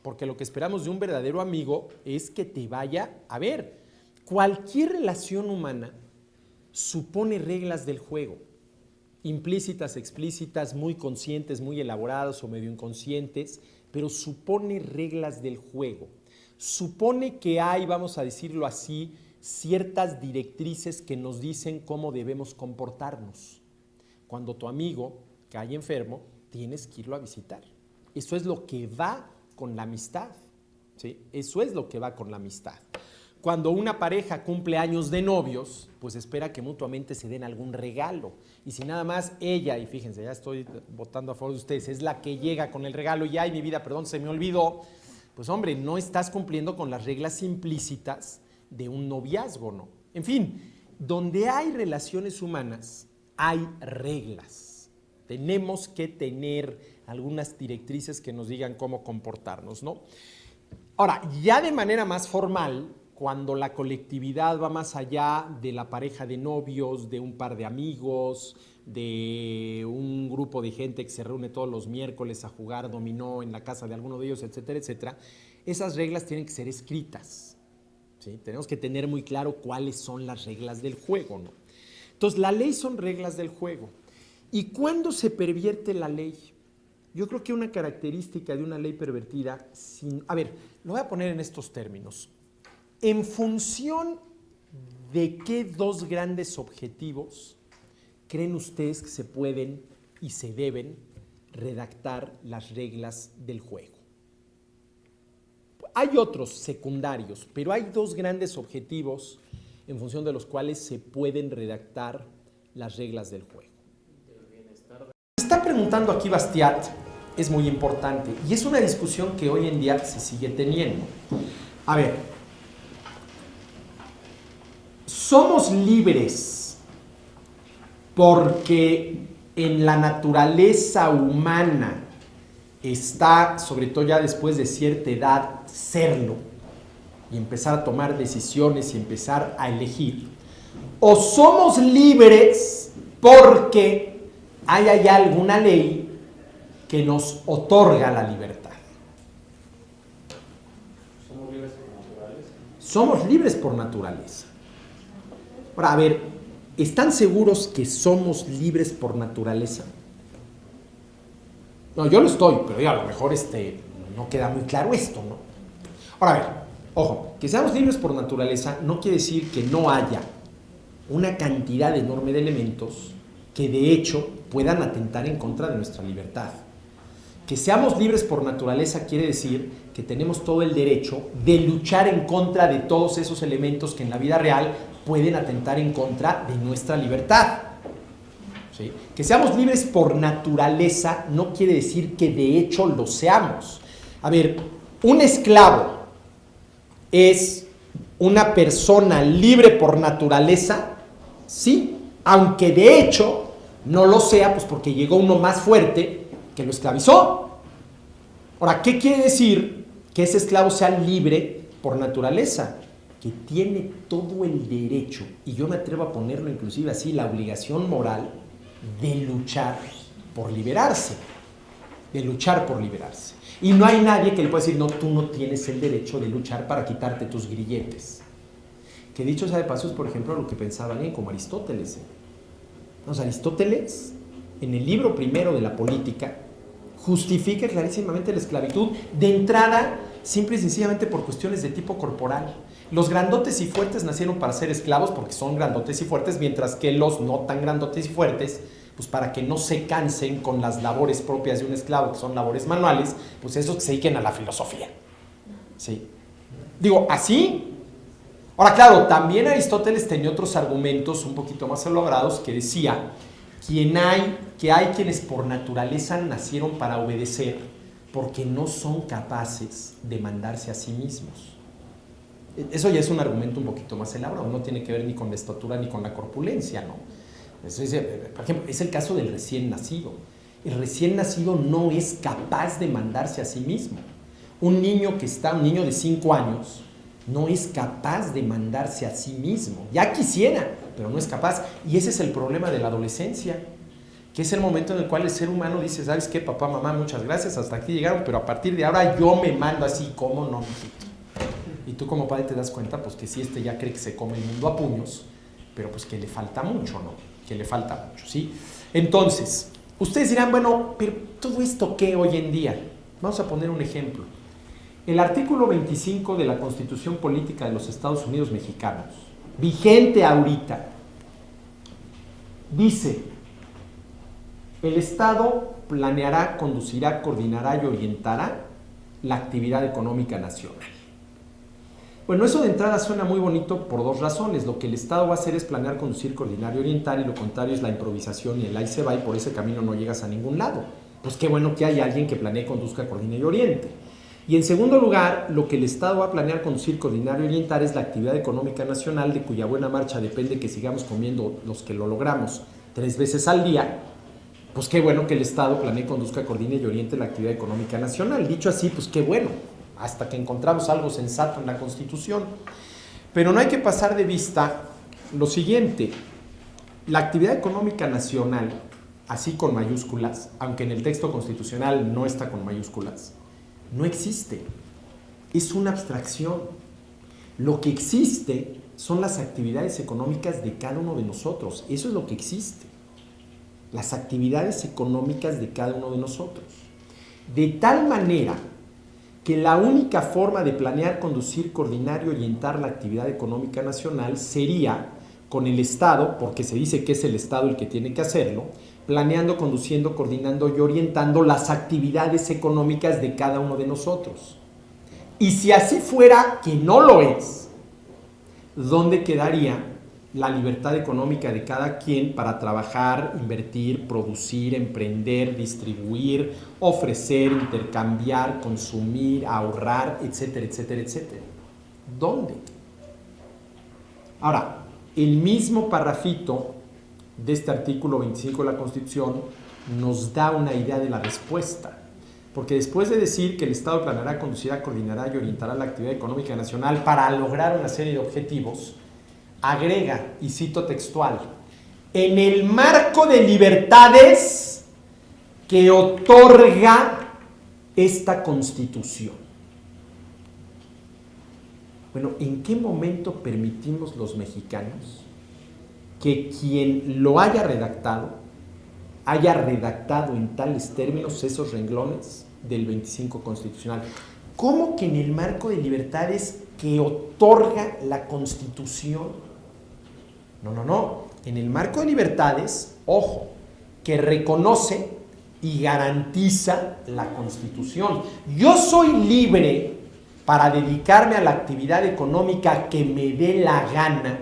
Porque lo que esperamos de un verdadero amigo es que te vaya a ver. Cualquier relación humana supone reglas del juego, implícitas, explícitas, muy conscientes, muy elaboradas o medio inconscientes, pero supone reglas del juego. Supone que hay, vamos a decirlo así, ciertas directrices que nos dicen cómo debemos comportarnos. Cuando tu amigo cae enfermo, tienes que irlo a visitar. Eso es lo que va con la amistad, ¿sí? Eso es lo que va con la amistad. Cuando una pareja cumple años de novios, pues espera que mutuamente se den algún regalo. Y si nada más ella, y fíjense, ya estoy votando a favor de ustedes, es la que llega con el regalo y ay, mi vida, perdón, se me olvidó, pues hombre, no estás cumpliendo con las reglas implícitas de un noviazgo, ¿no? En fin, donde hay relaciones humanas, hay reglas. Tenemos que tener algunas directrices que nos digan cómo comportarnos, ¿no? Ahora, ya de manera más formal, cuando la colectividad va más allá de la pareja de novios, de un par de amigos, de un grupo de gente que se reúne todos los miércoles a jugar dominó en la casa de alguno de ellos, etcétera, etcétera, esas reglas tienen que ser escritas, ¿sí? Tenemos que tener muy claro cuáles son las reglas del juego, ¿no? Entonces, la ley son reglas del juego. ¿Y cuándo se pervierte la ley? Yo creo que una característica de una ley pervertida, a ver, lo voy a poner en estos términos. ¿En función de qué dos grandes objetivos creen ustedes que se pueden y se deben redactar las reglas del juego? Hay otros secundarios, pero hay dos grandes objetivos en función de los cuales se pueden redactar las reglas del juego. Está preguntando aquí Bastiat, es muy importante, y es una discusión que hoy en día se sigue teniendo. A ver, somos libres porque en la naturaleza humana está, sobre todo ya después de cierta edad, serlo y empezar a tomar decisiones y empezar a elegir. O somos libres porque hay allá alguna ley que nos otorga la libertad. ¿Somos libres por naturaleza? Somos libres por naturaleza. Ahora, a ver, ¿están seguros que somos libres por naturaleza? No, yo lo estoy, pero ya a lo mejor no queda muy claro esto, ¿no? Ahora, a ver, ojo, que seamos libres por naturaleza no quiere decir que no haya una cantidad enorme de elementos que de hecho puedan atentar en contra de nuestra libertad. Que seamos libres por naturaleza quiere decir que tenemos todo el derecho de luchar en contra de todos esos elementos que en la vida real pueden atentar en contra de nuestra libertad. ¿Sí? Que seamos libres por naturaleza no quiere decir que de hecho lo seamos. A ver, un esclavo es una persona libre por naturaleza, sí, aunque de hecho no lo sea, pues porque llegó uno más fuerte que lo esclavizó. Ahora, ¿qué quiere decir que ese esclavo sea libre por naturaleza? Que tiene todo el derecho, y yo me atrevo a ponerlo inclusive así, la obligación moral de luchar por liberarse, de luchar por liberarse. Y no hay nadie que le pueda decir, no, tú no tienes el derecho de luchar para quitarte tus grilletes. Que dicho sea de paso es, por ejemplo, lo que pensaba alguien como Aristóteles. Aristóteles, en el libro primero de la Política, justifica clarísimamente la esclavitud, de entrada, simple y sencillamente por cuestiones de tipo corporal. Los grandotes y fuertes nacieron para ser esclavos porque son grandotes y fuertes, mientras que los no tan grandotes y fuertes, pues para que no se cansen con las labores propias de un esclavo, que son labores manuales, pues esos que se dediquen a la filosofía. ¿Sí? Digo, así. Ahora, claro, también Aristóteles tenía otros argumentos un poquito más elaborados que decía que hay quienes por naturaleza nacieron para obedecer porque no son capaces de mandarse a sí mismos. Eso ya es un argumento un poquito más elaborado, no tiene que ver ni con la estatura ni con la corpulencia, ¿no? Eso es, por ejemplo, es el caso del recién nacido. El recién nacido no es capaz de mandarse a sí mismo. Un niño de 5 años, no es capaz de mandarse a sí mismo. Ya quisiera, pero no es capaz. Y ese es el problema de la adolescencia, que es el momento en el cual el ser humano dice, ¿sabes qué, papá, mamá, muchas gracias, hasta aquí llegaron, pero a partir de ahora yo me mando así, ¿cómo no, mijito? Y tú como padre te das cuenta, pues que si ya cree que se come el mundo a puños, pero pues que le falta mucho, ¿no? Que le falta mucho, ¿sí? Entonces, ustedes dirán, bueno, pero ¿todo esto qué hoy en día? Vamos a poner un ejemplo. El artículo 25 de la Constitución Política de los Estados Unidos Mexicanos, vigente ahorita, dice: el Estado planeará, conducirá, coordinará y orientará la actividad económica nacional. Bueno, eso de entrada suena muy bonito por 2 razones. Lo que el Estado va a hacer es planear, conducir, coordinar y orientar, y lo contrario es la improvisación y el ahí se va, y por ese camino no llegas a ningún lado. Pues qué bueno que haya alguien que planee, conduzca, coordine y oriente. Y en segundo lugar, lo que el Estado va a planear, conducir, coordinar y orientar es la actividad económica nacional, de cuya buena marcha depende que sigamos comiendo los que lo logramos 3 veces al día. Pues qué bueno que el Estado planee, conduzca, coordine y oriente la actividad económica nacional. Dicho así, pues qué bueno, hasta que encontramos algo sensato en la Constitución. Pero no hay que pasar de vista lo siguiente: la actividad económica nacional, así con mayúsculas, aunque en el texto constitucional no está con mayúsculas, no existe, es una abstracción. Lo que existe son las actividades económicas de cada uno de nosotros, eso es lo que existe, las actividades económicas de cada uno de nosotros. De tal manera que la única forma de planear, conducir, coordinar y orientar la actividad económica nacional sería con el Estado, porque se dice que es el Estado el que tiene que hacerlo, planeando, conduciendo, coordinando y orientando las actividades económicas de cada uno de nosotros. Y si así fuera, que no lo es, ¿dónde quedaría la libertad económica de cada quien para trabajar, invertir, producir, emprender, distribuir, ofrecer, intercambiar, consumir, ahorrar, etcétera, etcétera, etcétera? ¿Dónde? Ahora, el mismo parrafito de este artículo 25 de la Constitución nos da una idea de la respuesta, porque después de decir que el Estado planeará, conducirá, coordinará y orientará la actividad económica nacional para lograr una serie de objetivos, agrega, y cito textual: en el marco de libertades que otorga esta Constitución. Bueno, ¿en qué momento permitimos los mexicanos que quien lo haya redactado en tales términos esos renglones del 25 constitucional? ¿Cómo que en el marco de libertades que otorga la Constitución? No. En el marco de libertades, ojo, que reconoce y garantiza la Constitución. Yo soy libre para dedicarme a la actividad económica que me dé la gana,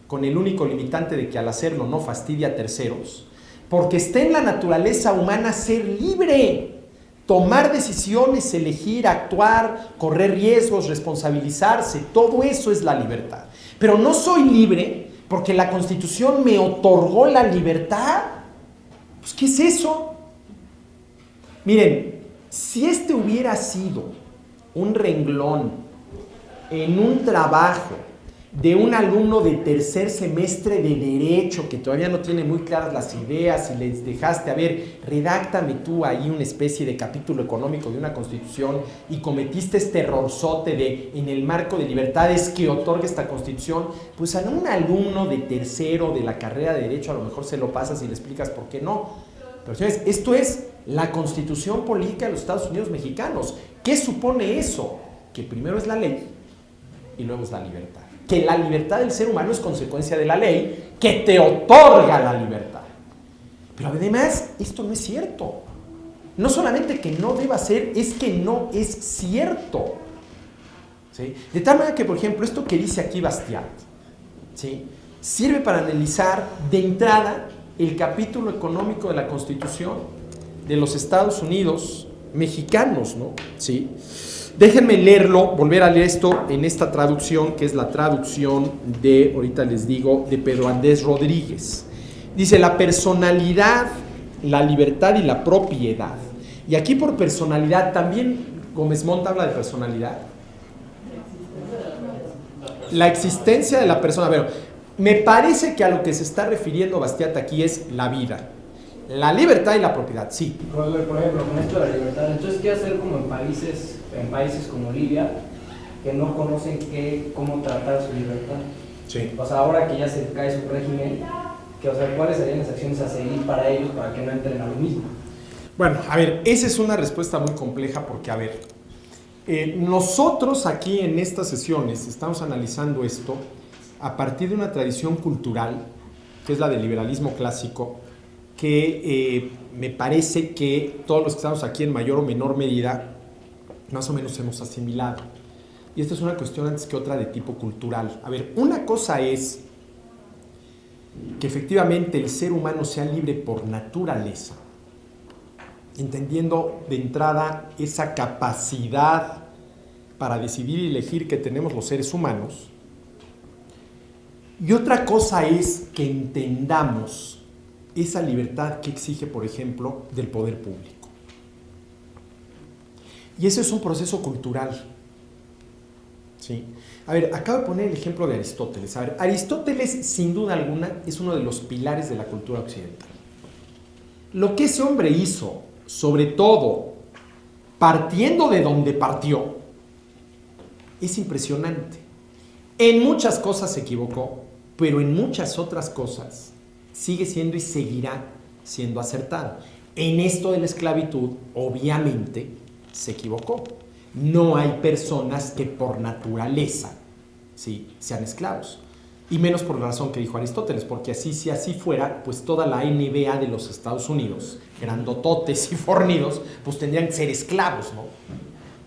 con el único limitante de que al hacerlo no fastidie a terceros, porque está en la naturaleza humana ser libre, tomar decisiones, elegir, actuar, correr riesgos, responsabilizarse, todo eso es la libertad. Pero no soy libre porque la Constitución me otorgó la libertad. Pues, ¿qué es eso? Miren, si este hubiera sido un renglón en un trabajo de un alumno de 3er semestre de Derecho que todavía no tiene muy claras las ideas y les dejaste, a ver, redáctame tú ahí una especie de capítulo económico de una Constitución, y cometiste este errorzote de en el marco de libertades que otorga esta Constitución, pues a un alumno de 3º de la carrera de Derecho a lo mejor se lo pasas y le explicas por qué no. Pero señores, esto es la Constitución Política de los Estados Unidos Mexicanos. ¿Qué supone eso? Que primero es la ley y luego es la libertad. Que la libertad del ser humano es consecuencia de la ley que te otorga la libertad. Pero además, esto no es cierto. No solamente que no deba ser, es que no es cierto. ¿Sí? De tal manera que, por ejemplo, esto que dice aquí Bastiat, ¿sí?, sirve para analizar de entrada el capítulo económico de la Constitución de los Estados Unidos Mexicanos, ¿no? ¿Sí? Déjenme leerlo, volver a leer esto en esta traducción, que es la traducción de, ahorita les digo, de Pedro Andrés Rodríguez. Dice, la personalidad, la libertad y la propiedad. Y aquí por personalidad, también Gómez Montt habla de personalidad. La existencia de la persona. Bueno, me parece que a lo que se está refiriendo Bastiat aquí es la vida. La libertad y la propiedad, sí. Por ejemplo, con esto de la libertad, entonces, ¿qué hacer como en países como Libia, que no conocen cómo tratar su libertad? Sí. O sea, ahora que ya se cae su régimen, o sea, ¿cuáles serían las acciones a seguir para ellos para que no entren a lo mismo? Bueno, a ver, esa es una respuesta muy compleja porque, a ver, nosotros aquí en estas sesiones estamos analizando esto a partir de una tradición cultural, que es la del liberalismo clásico, que me parece que todos los que estamos aquí en mayor o menor medida, más o menos hemos asimilado. Y esta es una cuestión antes que otra de tipo cultural. A ver, una cosa es que efectivamente el ser humano sea libre por naturaleza, entendiendo de entrada esa capacidad para decidir y elegir que tenemos los seres humanos. Y otra cosa es que entendamos esa libertad que exige, por ejemplo, del poder público. Y ese es un proceso cultural. ¿Sí? A ver, acabo de poner el ejemplo de Aristóteles. A ver, Aristóteles, sin duda alguna, es uno de los pilares de la cultura occidental. Lo que ese hombre hizo, sobre todo partiendo de donde partió, es impresionante. En muchas cosas se equivocó, pero en muchas otras cosas sigue siendo y seguirá siendo acertado. En esto de la esclavitud, obviamente, se equivocó. No hay personas que por naturaleza, ¿sí?, sean esclavos. Y menos por la razón que dijo Aristóteles, porque si así fuera, pues toda la NBA de los Estados Unidos, grandototes y fornidos, pues tendrían que ser esclavos, ¿no?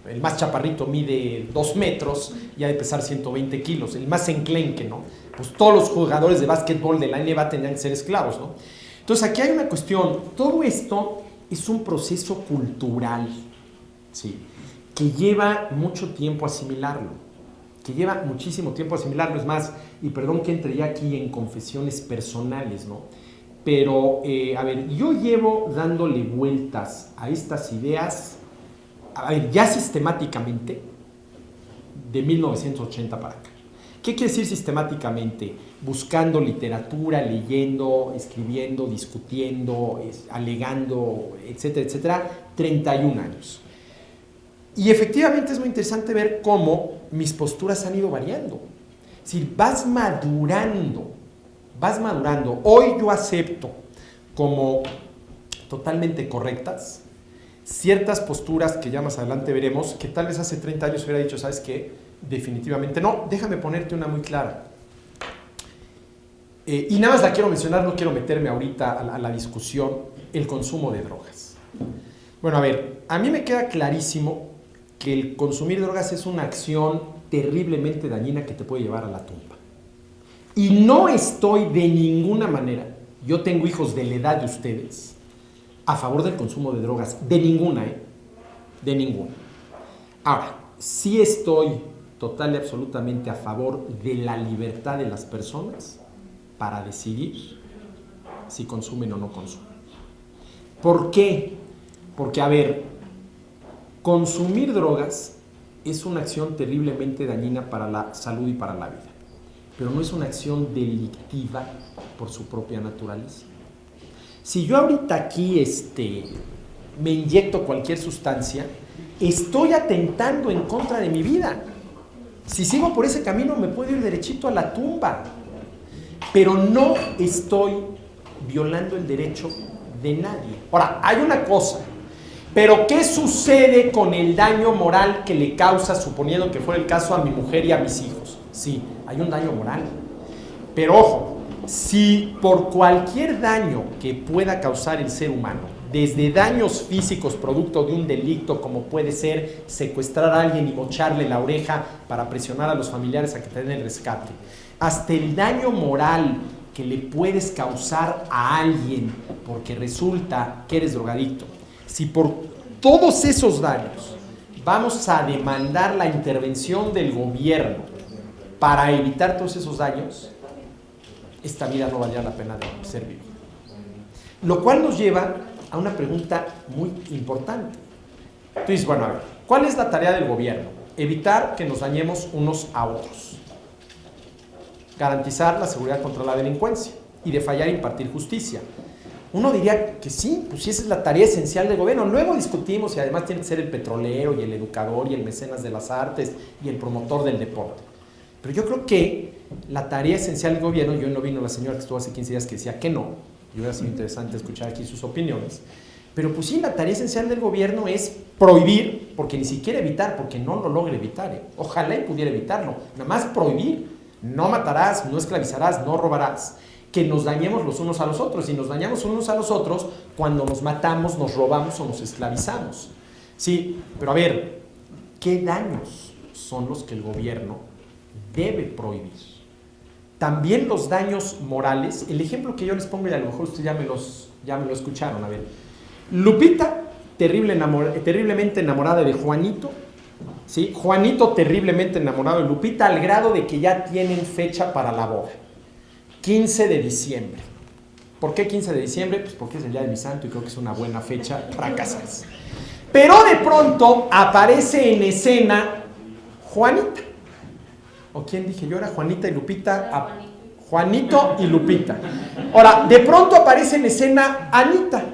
El más chaparrito mide 2 metros y ha de pesar 120 kilos. El más enclenque, ¿no? Pues todos los jugadores de básquetbol de la NBA tendrían que ser esclavos, ¿no? Entonces aquí hay una cuestión. Todo esto es un proceso cultural, ¿sí?, que lleva mucho tiempo asimilarlo. Que lleva muchísimo tiempo asimilarlo. Es más, y perdón que entre ya aquí en confesiones personales, ¿no? Pero, a ver, yo llevo dándole vueltas a estas ideas, a ver, ya sistemáticamente, de 1980 para acá. ¿Qué quiere decir sistemáticamente? Buscando literatura, leyendo, escribiendo, discutiendo, alegando, etcétera, etcétera, 31 años. Y efectivamente es muy interesante ver cómo mis posturas han ido variando. Es decir, vas madurando. Hoy yo acepto como totalmente correctas ciertas posturas que ya más adelante veremos, que tal vez hace 30 años hubiera dicho, ¿sabes qué? Definitivamente no. Déjame ponerte una muy clara. Y nada más la quiero mencionar, no quiero meterme ahorita a la discusión, el consumo de drogas. Bueno, a ver, a mí me queda clarísimo que el consumir drogas es una acción terriblemente dañina que te puede llevar a la tumba. Y no estoy de ninguna manera, yo tengo hijos de la edad de ustedes, a favor del consumo de drogas, de ninguna, de ninguna. Ahora, sí estoy total y absolutamente a favor de la libertad de las personas para decidir si consumen o no consumen. ¿Por qué? Porque, a ver, consumir drogas es una acción terriblemente dañina para la salud y para la vida, pero no es una acción delictiva por su propia naturaleza. Si yo ahorita aquí me inyecto cualquier sustancia, estoy atentando en contra de mi vida. Si sigo por ese camino me puedo ir derechito a la tumba, pero no estoy violando el derecho de nadie. Ahora, hay una cosa, pero ¿qué sucede con el daño moral que le causa, suponiendo que fuera el caso, a mi mujer y a mis hijos? Sí, hay un daño moral, pero ojo, si por cualquier daño que pueda causar el ser humano, desde daños físicos producto de un delito como puede ser secuestrar a alguien y mocharle la oreja para presionar a los familiares a que te den el rescate, hasta el daño moral que le puedes causar a alguien porque resulta que eres drogadicto, si por todos esos daños vamos a demandar la intervención del gobierno para evitar todos esos daños, esta vida no valdría la pena de ser vivida. Lo cual nos lleva a una pregunta muy importante. Entonces, bueno, a ver, ¿cuál es la tarea del gobierno? Evitar que nos dañemos unos a otros. Garantizar la seguridad contra la delincuencia y de fallar impartir justicia. Uno diría que sí, pues sí, esa es la tarea esencial del gobierno. Luego discutimos si además tiene que ser el petrolero y el educador y el mecenas de las artes y el promotor del deporte. Pero yo creo que la tarea esencial del gobierno, y hoy no vino la señora que estuvo hace 15 días que decía que no, y hubiera sido interesante escuchar aquí sus opiniones, pero pues sí, la tarea esencial del gobierno es prohibir, porque ni siquiera evitar, porque no lo logra evitar, ojalá y pudiera evitarlo, nada más prohibir, no matarás, no esclavizarás, no robarás, que nos dañemos los unos a los otros, y nos dañamos unos a los otros cuando nos matamos, nos robamos o nos esclavizamos. Sí, pero a ver, ¿qué daños son los que el gobierno debe prohibir? También los daños morales, el ejemplo que yo les pongo, y a lo mejor ustedes ya me lo escucharon, a ver, Lupita, terriblemente enamorada de Juanito, ¿sí? Juanito terriblemente enamorado de Lupita, al grado de que ya tienen fecha para la boda, 15 de diciembre. ¿Por qué 15 de diciembre? Pues porque es el día de mi santo y creo que es una buena fecha para casarse. Pero de pronto aparece en escena Juanita. ¿O quién dije yo? Era Juanita y Lupita. Juanito y Lupita. Ahora, de pronto aparece en escena Anita.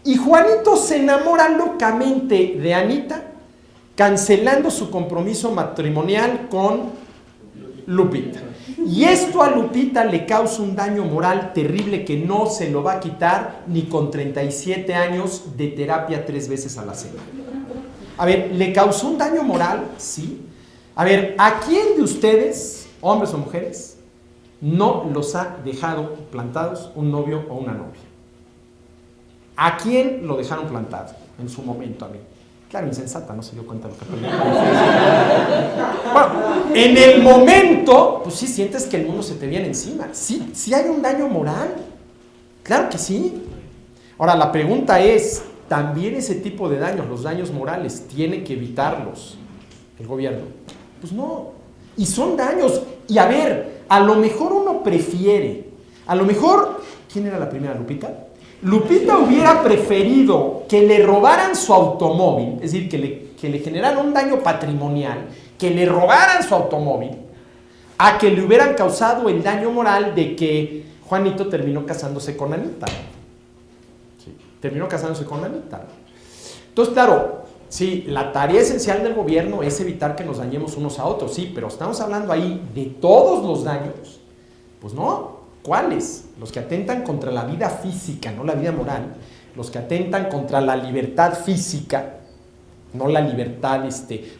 Y Juanito se enamora locamente de Anita, cancelando su compromiso matrimonial con Lupita. Y esto a Lupita le causa un daño moral terrible que no se lo va a quitar ni con 37 años de terapia 3 veces a la semana. A ver, ¿le causó un daño moral? Sí. A ver, ¿a quién de ustedes, hombres o mujeres, no los ha dejado plantados un novio o una novia? ¿A quién lo dejaron plantado en su momento? A mí. Claro, insensata, no se dio cuenta de lo que perdió. Bueno, en el momento, pues sí sientes que el mundo se te viene encima. Sí hay un daño moral. Claro que sí. Ahora, la pregunta es, ¿también ese tipo de daños, los daños morales, tiene que evitarlos el gobierno? Pues no. Y son daños. Y a ver, a lo mejor uno prefiere, a lo mejor, ¿quién era la primera, Lupita? Lupita hubiera preferido que le robaran su automóvil, es decir, que le generaran un daño patrimonial, que le robaran su automóvil, a que le hubieran causado el daño moral de que Juanito terminó casándose con Anita. Sí, terminó casándose con Anita. Entonces, claro, sí, la tarea esencial del gobierno es evitar que nos dañemos unos a otros, sí, pero estamos hablando ahí de todos los daños. Pues no. ¿Cuáles? Los que atentan contra la vida física, no la vida moral, los que atentan contra la libertad física, no la libertad,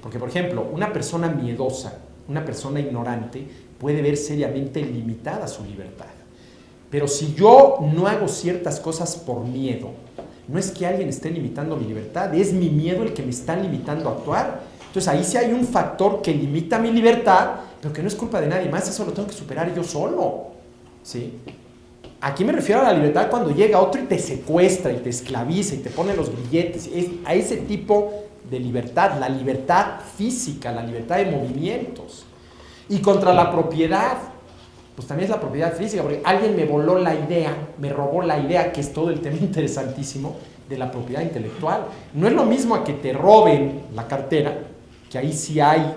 porque por ejemplo, una persona miedosa, una persona ignorante, puede ver seriamente limitada su libertad. Pero si yo no hago ciertas cosas por miedo, no es que alguien esté limitando mi libertad, es mi miedo el que me está limitando a actuar. Entonces ahí sí hay un factor que limita mi libertad, pero que no es culpa de nadie más, eso lo tengo que superar yo solo. ¿Sí? Aquí me refiero a la libertad cuando llega otro y te secuestra y te esclaviza y te pone los grilletes, es a ese tipo de libertad, la libertad física, la libertad de movimientos. Y contra la propiedad, pues también es la propiedad física, porque alguien me voló la idea, me robó la idea, que es todo el tema interesantísimo de la propiedad intelectual. No es lo mismo a que te roben la cartera, que ahí sí hay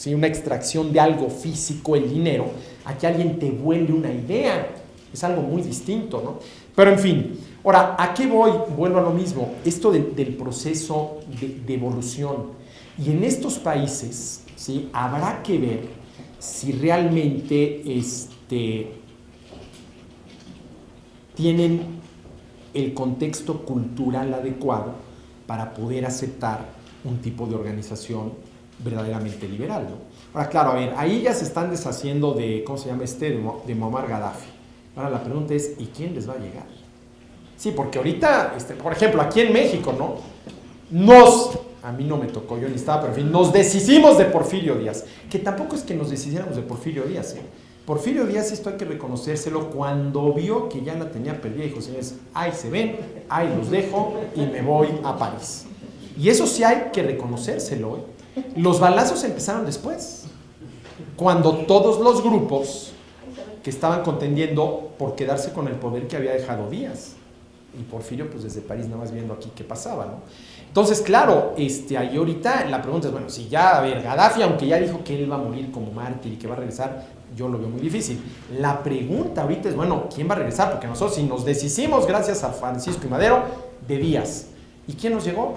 una extracción de algo físico, el dinero, a que alguien te vuele una idea. Es algo muy distinto, ¿no? Pero en fin, ahora, ¿a qué voy? Vuelvo a lo mismo, esto del proceso de evolución. Y en estos países, ¿sí? Habrá que ver si realmente tienen el contexto cultural adecuado para poder aceptar un tipo de organización verdaderamente liberal, ¿no? Ahora, claro, a ver, ahí ya se están deshaciendo de, ¿cómo se llama de Muammar Gaddafi. Ahora la pregunta es, ¿y quién les va a llegar? Sí, porque ahorita, por ejemplo, aquí en México, ¿no? A mí no me tocó, yo ni estaba, pero en fin, nos deshicimos de Porfirio Díaz, que tampoco es que nos deshiciéramos de Porfirio Díaz, ¿eh? Porfirio Díaz, esto hay que reconocérselo, cuando vio que ya la tenía perdida, dijo, señores, ahí se ven, ahí los dejo y me voy a París. Y eso sí hay que reconocérselo, ¿eh? Los balazos empezaron después, cuando todos los grupos que estaban contendiendo por quedarse con el poder que había dejado Díaz. Y Porfirio, pues desde París nada más viendo aquí qué pasaba, ¿no? Entonces, claro, ahí ahorita la pregunta es, bueno, si ya, a ver, Gaddafi, aunque ya dijo que él va a morir como mártir y que va a regresar, yo lo veo muy difícil. La pregunta ahorita es, bueno, ¿quién va a regresar? Porque nosotros si nos deshicimos, gracias a Francisco y Madero, de Díaz. ¿Y quién nos llegó?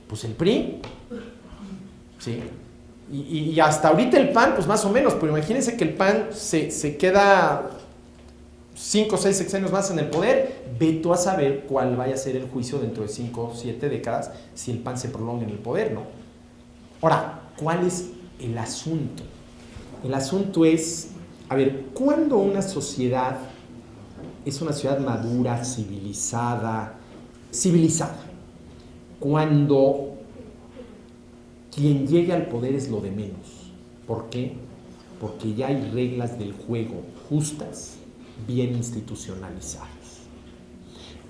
Pues el PRI. Sí. Y hasta ahorita el PAN, pues más o menos, pero imagínense que el PAN se queda 5 o 6 sexenios más en el poder, ve tú a saber cuál vaya a ser el juicio dentro de 5 o 7 décadas si el PAN se prolonga en el poder, ¿no? Ahora, ¿cuál es el asunto? El asunto es, a ver, ¿cuándo una sociedad es una sociedad madura, civilizada? Cuando quien llegue al poder es lo de menos. ¿Por qué? Porque ya hay reglas del juego justas, bien institucionalizadas.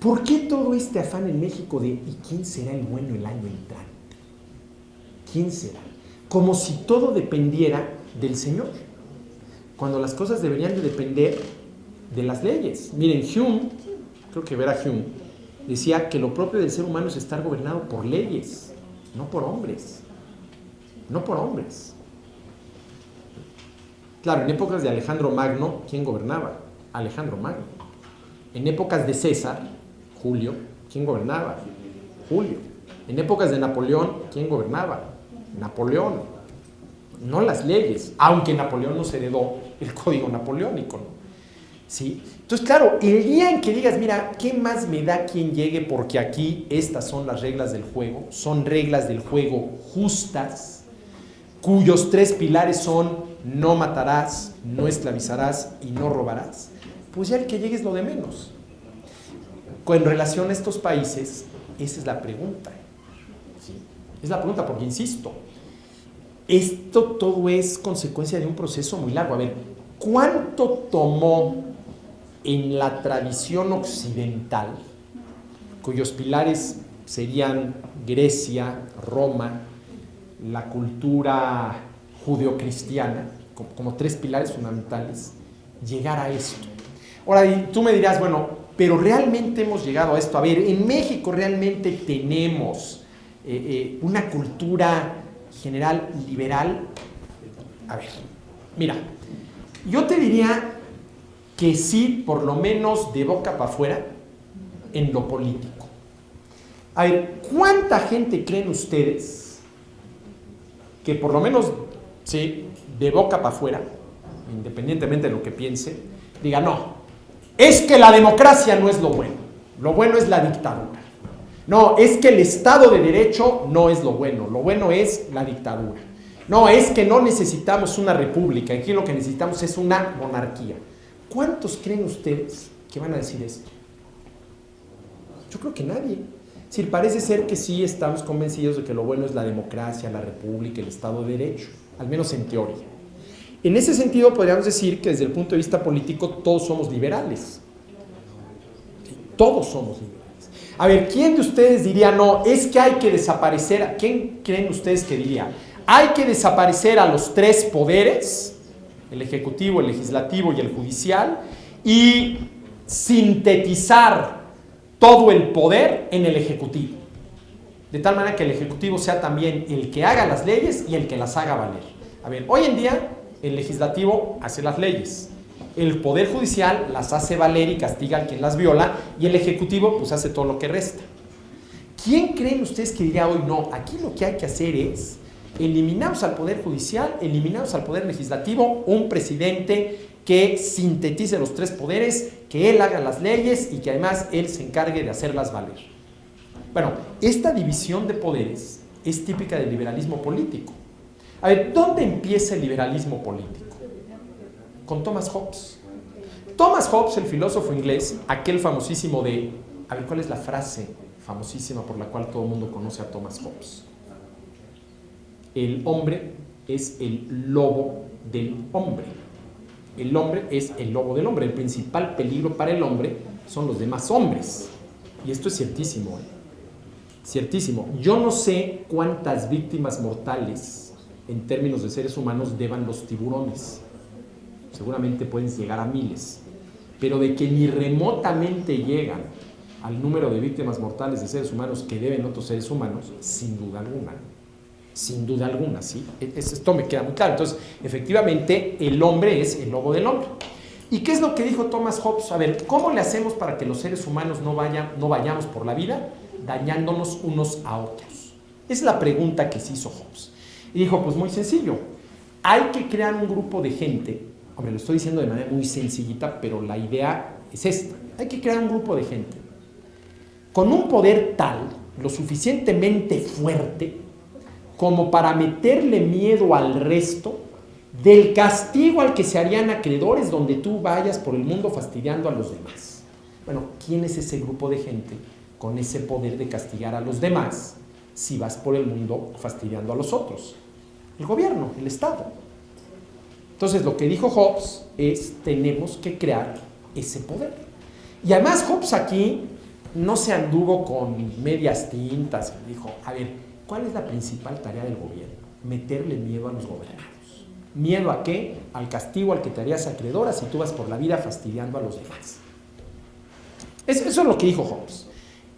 ¿Por qué todo este afán en México de ¿y quién será el bueno el año entrante? ¿Quién será? Como si todo dependiera del Señor, cuando las cosas deberían de depender de las leyes. Miren, Hume, creo que era Hume, decía que lo propio del ser humano es estar gobernado por leyes, no por hombres. No por hombres. Claro, en épocas de Alejandro Magno, ¿quién gobernaba? Alejandro Magno. En épocas de César, Julio, ¿quién gobernaba? Julio. En épocas de Napoleón, ¿quién gobernaba? Napoleón. No las leyes, aunque Napoleón nos heredó el código napoleónico, ¿no? ¿Sí? Entonces, claro, el día en que digas, mira, ¿qué más me da quien llegue? Porque aquí estas son las reglas del juego, son reglas del juego justas, cuyos 3 pilares son no matarás, no esclavizarás y no robarás, pues ya el que llegue es lo de menos. Con relación a estos países, esa es la pregunta. ¿Sí? Es la pregunta, porque insisto, esto todo es consecuencia de un proceso muy largo. A ver, ¿cuánto tomó en la tradición occidental, cuyos pilares serían Grecia, Roma, la cultura judeocristiana, como 3 pilares fundamentales, llegar a esto? Ahora, y tú me dirás, bueno, pero realmente hemos llegado a esto. A ver, en México realmente tenemos una cultura general liberal. A ver, mira, yo te diría que sí, por lo menos de boca para afuera, en lo político. A ver, ¿cuánta gente creen ustedes que por lo menos, sí, de boca para afuera, independientemente de lo que piense, diga, no, es que la democracia no es lo bueno es la dictadura. No, es que el Estado de Derecho no es lo bueno es la dictadura. No, es que no necesitamos una república, aquí lo que necesitamos es una monarquía. ¿Cuántos creen ustedes que van a decir esto? Yo creo que nadie. Es decir, parece ser que sí estamos convencidos de que lo bueno es la democracia, la república, el Estado de Derecho, al menos en teoría. En ese sentido podríamos decir que desde el punto de vista político todos somos liberales. Sí, todos somos liberales. A ver, ¿quién de ustedes diría no? Es que hay que desaparecer. ¿Quién creen ustedes que diría? Hay que desaparecer a los 3 poderes, el ejecutivo, el legislativo y el judicial, y sintetizar todo el poder en el ejecutivo, de tal manera que el ejecutivo sea también el que haga las leyes y el que las haga valer. A ver, hoy en día el legislativo hace las leyes, el poder judicial las hace valer y castiga a quien las viola, y el ejecutivo pues hace todo lo que resta. ¿Quién creen ustedes que diría hoy no? Aquí lo que hay que hacer es eliminamos al poder judicial, eliminamos al poder legislativo, un presidente que sintetice los 3 poderes, que él haga las leyes y que además él se encargue de hacerlas valer. Bueno, esta división de poderes es típica del liberalismo político. A ver, ¿dónde empieza el liberalismo político? Con Thomas Hobbes. Thomas Hobbes, el filósofo inglés, aquel famosísimo de... A ver, ¿cuál es la frase famosísima por la cual todo el mundo conoce a Thomas Hobbes? El hombre es el lobo del hombre. El hombre es el lobo del hombre. El principal peligro para el hombre son los demás hombres. Y esto es ciertísimo, ¿eh? Ciertísimo. Yo no sé cuántas víctimas mortales en términos de seres humanos deban los tiburones. Seguramente pueden llegar a miles. Pero de que ni remotamente llegan al número de víctimas mortales de seres humanos que deben otros seres humanos, sin duda alguna. Sin duda alguna, ¿sí? Esto me queda muy claro. Entonces, efectivamente, el hombre es el lobo del hombre. ¿Y qué es lo que dijo Thomas Hobbes? A ver, ¿cómo le hacemos para que los seres humanos no vayamos por la vida dañándonos unos a otros? Es la pregunta que se hizo Hobbes. Y dijo, pues muy sencillo, hay que crear un grupo de gente, hombre, lo estoy diciendo de manera muy sencillita, pero la idea es esta, hay que crear un grupo de gente con un poder tal, lo suficientemente fuerte, como para meterle miedo al resto del castigo al que se harían acreedores donde tú vayas por el mundo fastidiando a los demás. Bueno, ¿quién es ese grupo de gente con ese poder de castigar a los demás si vas por el mundo fastidiando a los otros? El gobierno, el Estado. Entonces, lo que dijo Hobbes es, tenemos que crear ese poder. Y además Hobbes aquí no se anduvo con medias tintas, dijo, a ver, ¿cuál es la principal tarea del gobierno? Meterle miedo a los gobernados. ¿Miedo a qué? Al castigo al que te harías acreedora si tú vas por la vida fastidiando a los demás. Eso es lo que dijo Hobbes.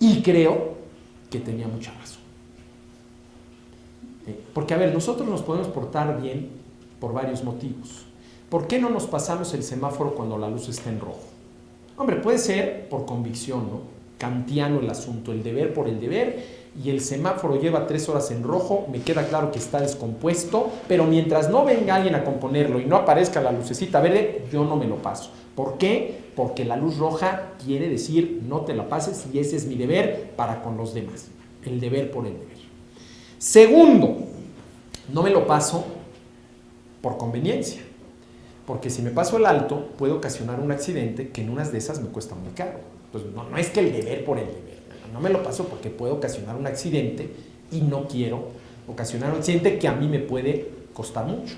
Y creo que tenía mucha razón. Porque, a ver, nosotros nos podemos portar bien por varios motivos. ¿Por qué no nos pasamos el semáforo cuando la luz está en rojo? Hombre, puede ser por convicción, ¿no? Kantiano el asunto, el deber por el deber, y el semáforo lleva 3 horas en rojo, me queda claro que está descompuesto, pero mientras no venga alguien a componerlo y no aparezca la lucecita verde, yo no me lo paso. ¿Por qué? Porque la luz roja quiere decir no te la pases y ese es mi deber para con los demás. El deber por el deber. Segundo, no me lo paso por conveniencia, porque si me paso el alto puede ocasionar un accidente que en unas de esas me cuesta muy caro. Entonces no es que el deber por el deber, no me lo paso porque puede ocasionar un accidente y no quiero ocasionar un accidente que a mí me puede costar mucho.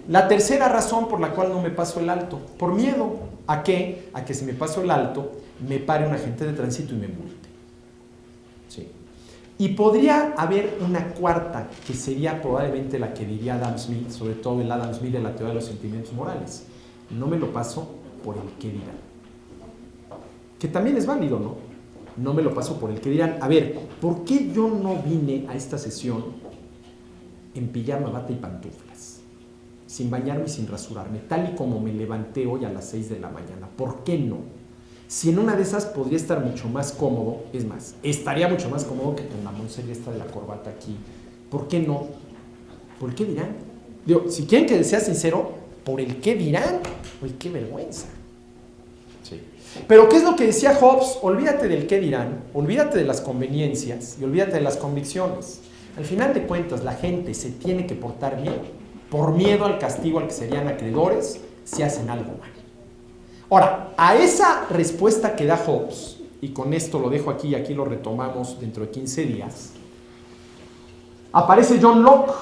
La tercera razón por la cual no me paso el alto, por miedo. ¿A qué? A que si me paso el alto me pare un agente de tránsito y me multe. Sí. Y podría haber una cuarta, que sería probablemente la que diría Adam Smith, sobre todo el Adam Smith de la teoría de los sentimientos morales. No me lo paso por el qué dirán. Que también es válido, ¿no? No me lo paso por el qué dirán. A ver, ¿por qué yo no vine a esta sesión en pijama, bata y pantuflas? Sin bañarme y sin rasurarme, tal y como me levanté hoy a las 6 de la mañana. ¿Por qué no? Si en una de esas podría estar mucho más cómodo, es más, estaría mucho más cómodo que con la monsería esta de la corbata aquí. ¿Por qué no? ¿Por qué dirán? Digo, si quieren que sea sincero, ¿por el qué dirán? Uy, qué vergüenza. Sí. Pero ¿qué es lo que decía Hobbes? Olvídate del qué dirán, olvídate de las conveniencias y olvídate de las convicciones. Al final de cuentas, la gente se tiene que portar bien por miedo al castigo al que serían acreedores si hacen algo mal. Ahora, a esa respuesta que da Hobbes, y con esto lo dejo aquí y aquí lo retomamos dentro de 15 días, aparece John Locke,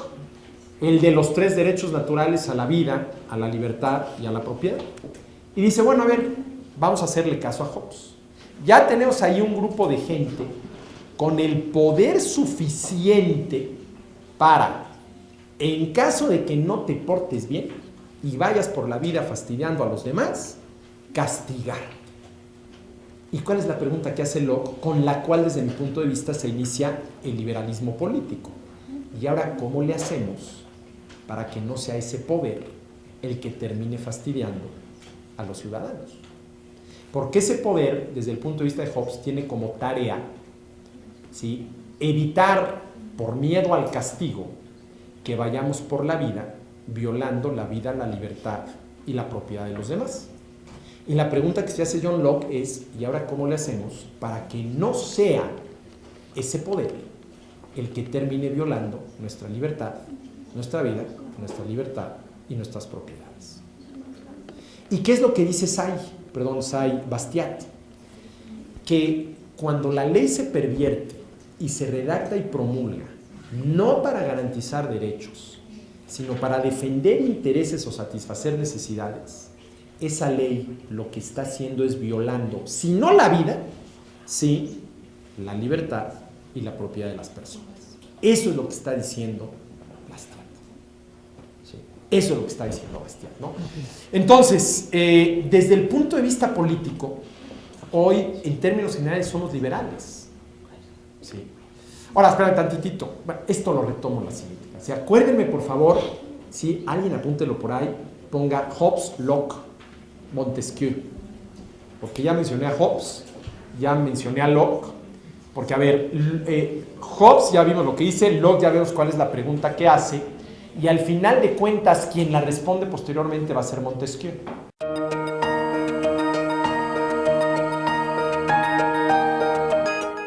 el de los 3 derechos naturales a la vida, a la libertad y a la propiedad. Y dice, bueno, a ver, vamos a hacerle caso a Hobbes. Ya tenemos ahí un grupo de gente con el poder suficiente para, en caso de que no te portes bien y vayas por la vida fastidiando a los demás, castigar. ¿Y cuál es la pregunta que hace Locke? Con la cual, desde mi punto de vista, se inicia el liberalismo político. Y ahora, ¿cómo le hacemos para que no sea ese poder el que termine fastidiando a los ciudadanos? Porque ese poder, desde el punto de vista de Hobbes, tiene como tarea, ¿sí?, evitar, por miedo al castigo, que vayamos por la vida violando la vida, la libertad y la propiedad de los demás. Y la pregunta que se hace John Locke es, ¿y ahora cómo le hacemos para que no sea ese poder el que termine violando nuestra libertad, nuestra vida, nuestra libertad y nuestras propiedades? ¿Y qué es lo que dice Bastiat? Que cuando la ley se pervierte y se redacta y promulga, no para garantizar derechos, sino para defender intereses o satisfacer necesidades, esa ley lo que está haciendo es violando, si no la vida, sí la libertad y y la propiedad de las personas. Eso es lo que está diciendo Bastiat. ¿Sí? Eso es lo que está diciendo Bastiat, ¿no? Entonces, desde el punto de vista político, hoy, en términos generales, somos liberales. ¿Sí? Ahora, espérame tantitito. Bueno, esto lo retomo en la siguiente clase. Acuérdenme, por favor, si alguien apúntelo por ahí, ponga Hobbes, Locke, Montesquieu. Porque ya mencioné a Hobbes, ya mencioné a Locke. Porque, a ver, Hobbes ya vimos lo que dice, Locke ya vemos cuál es la pregunta que hace, y al final de cuentas, quien la responde posteriormente va a ser Montesquieu.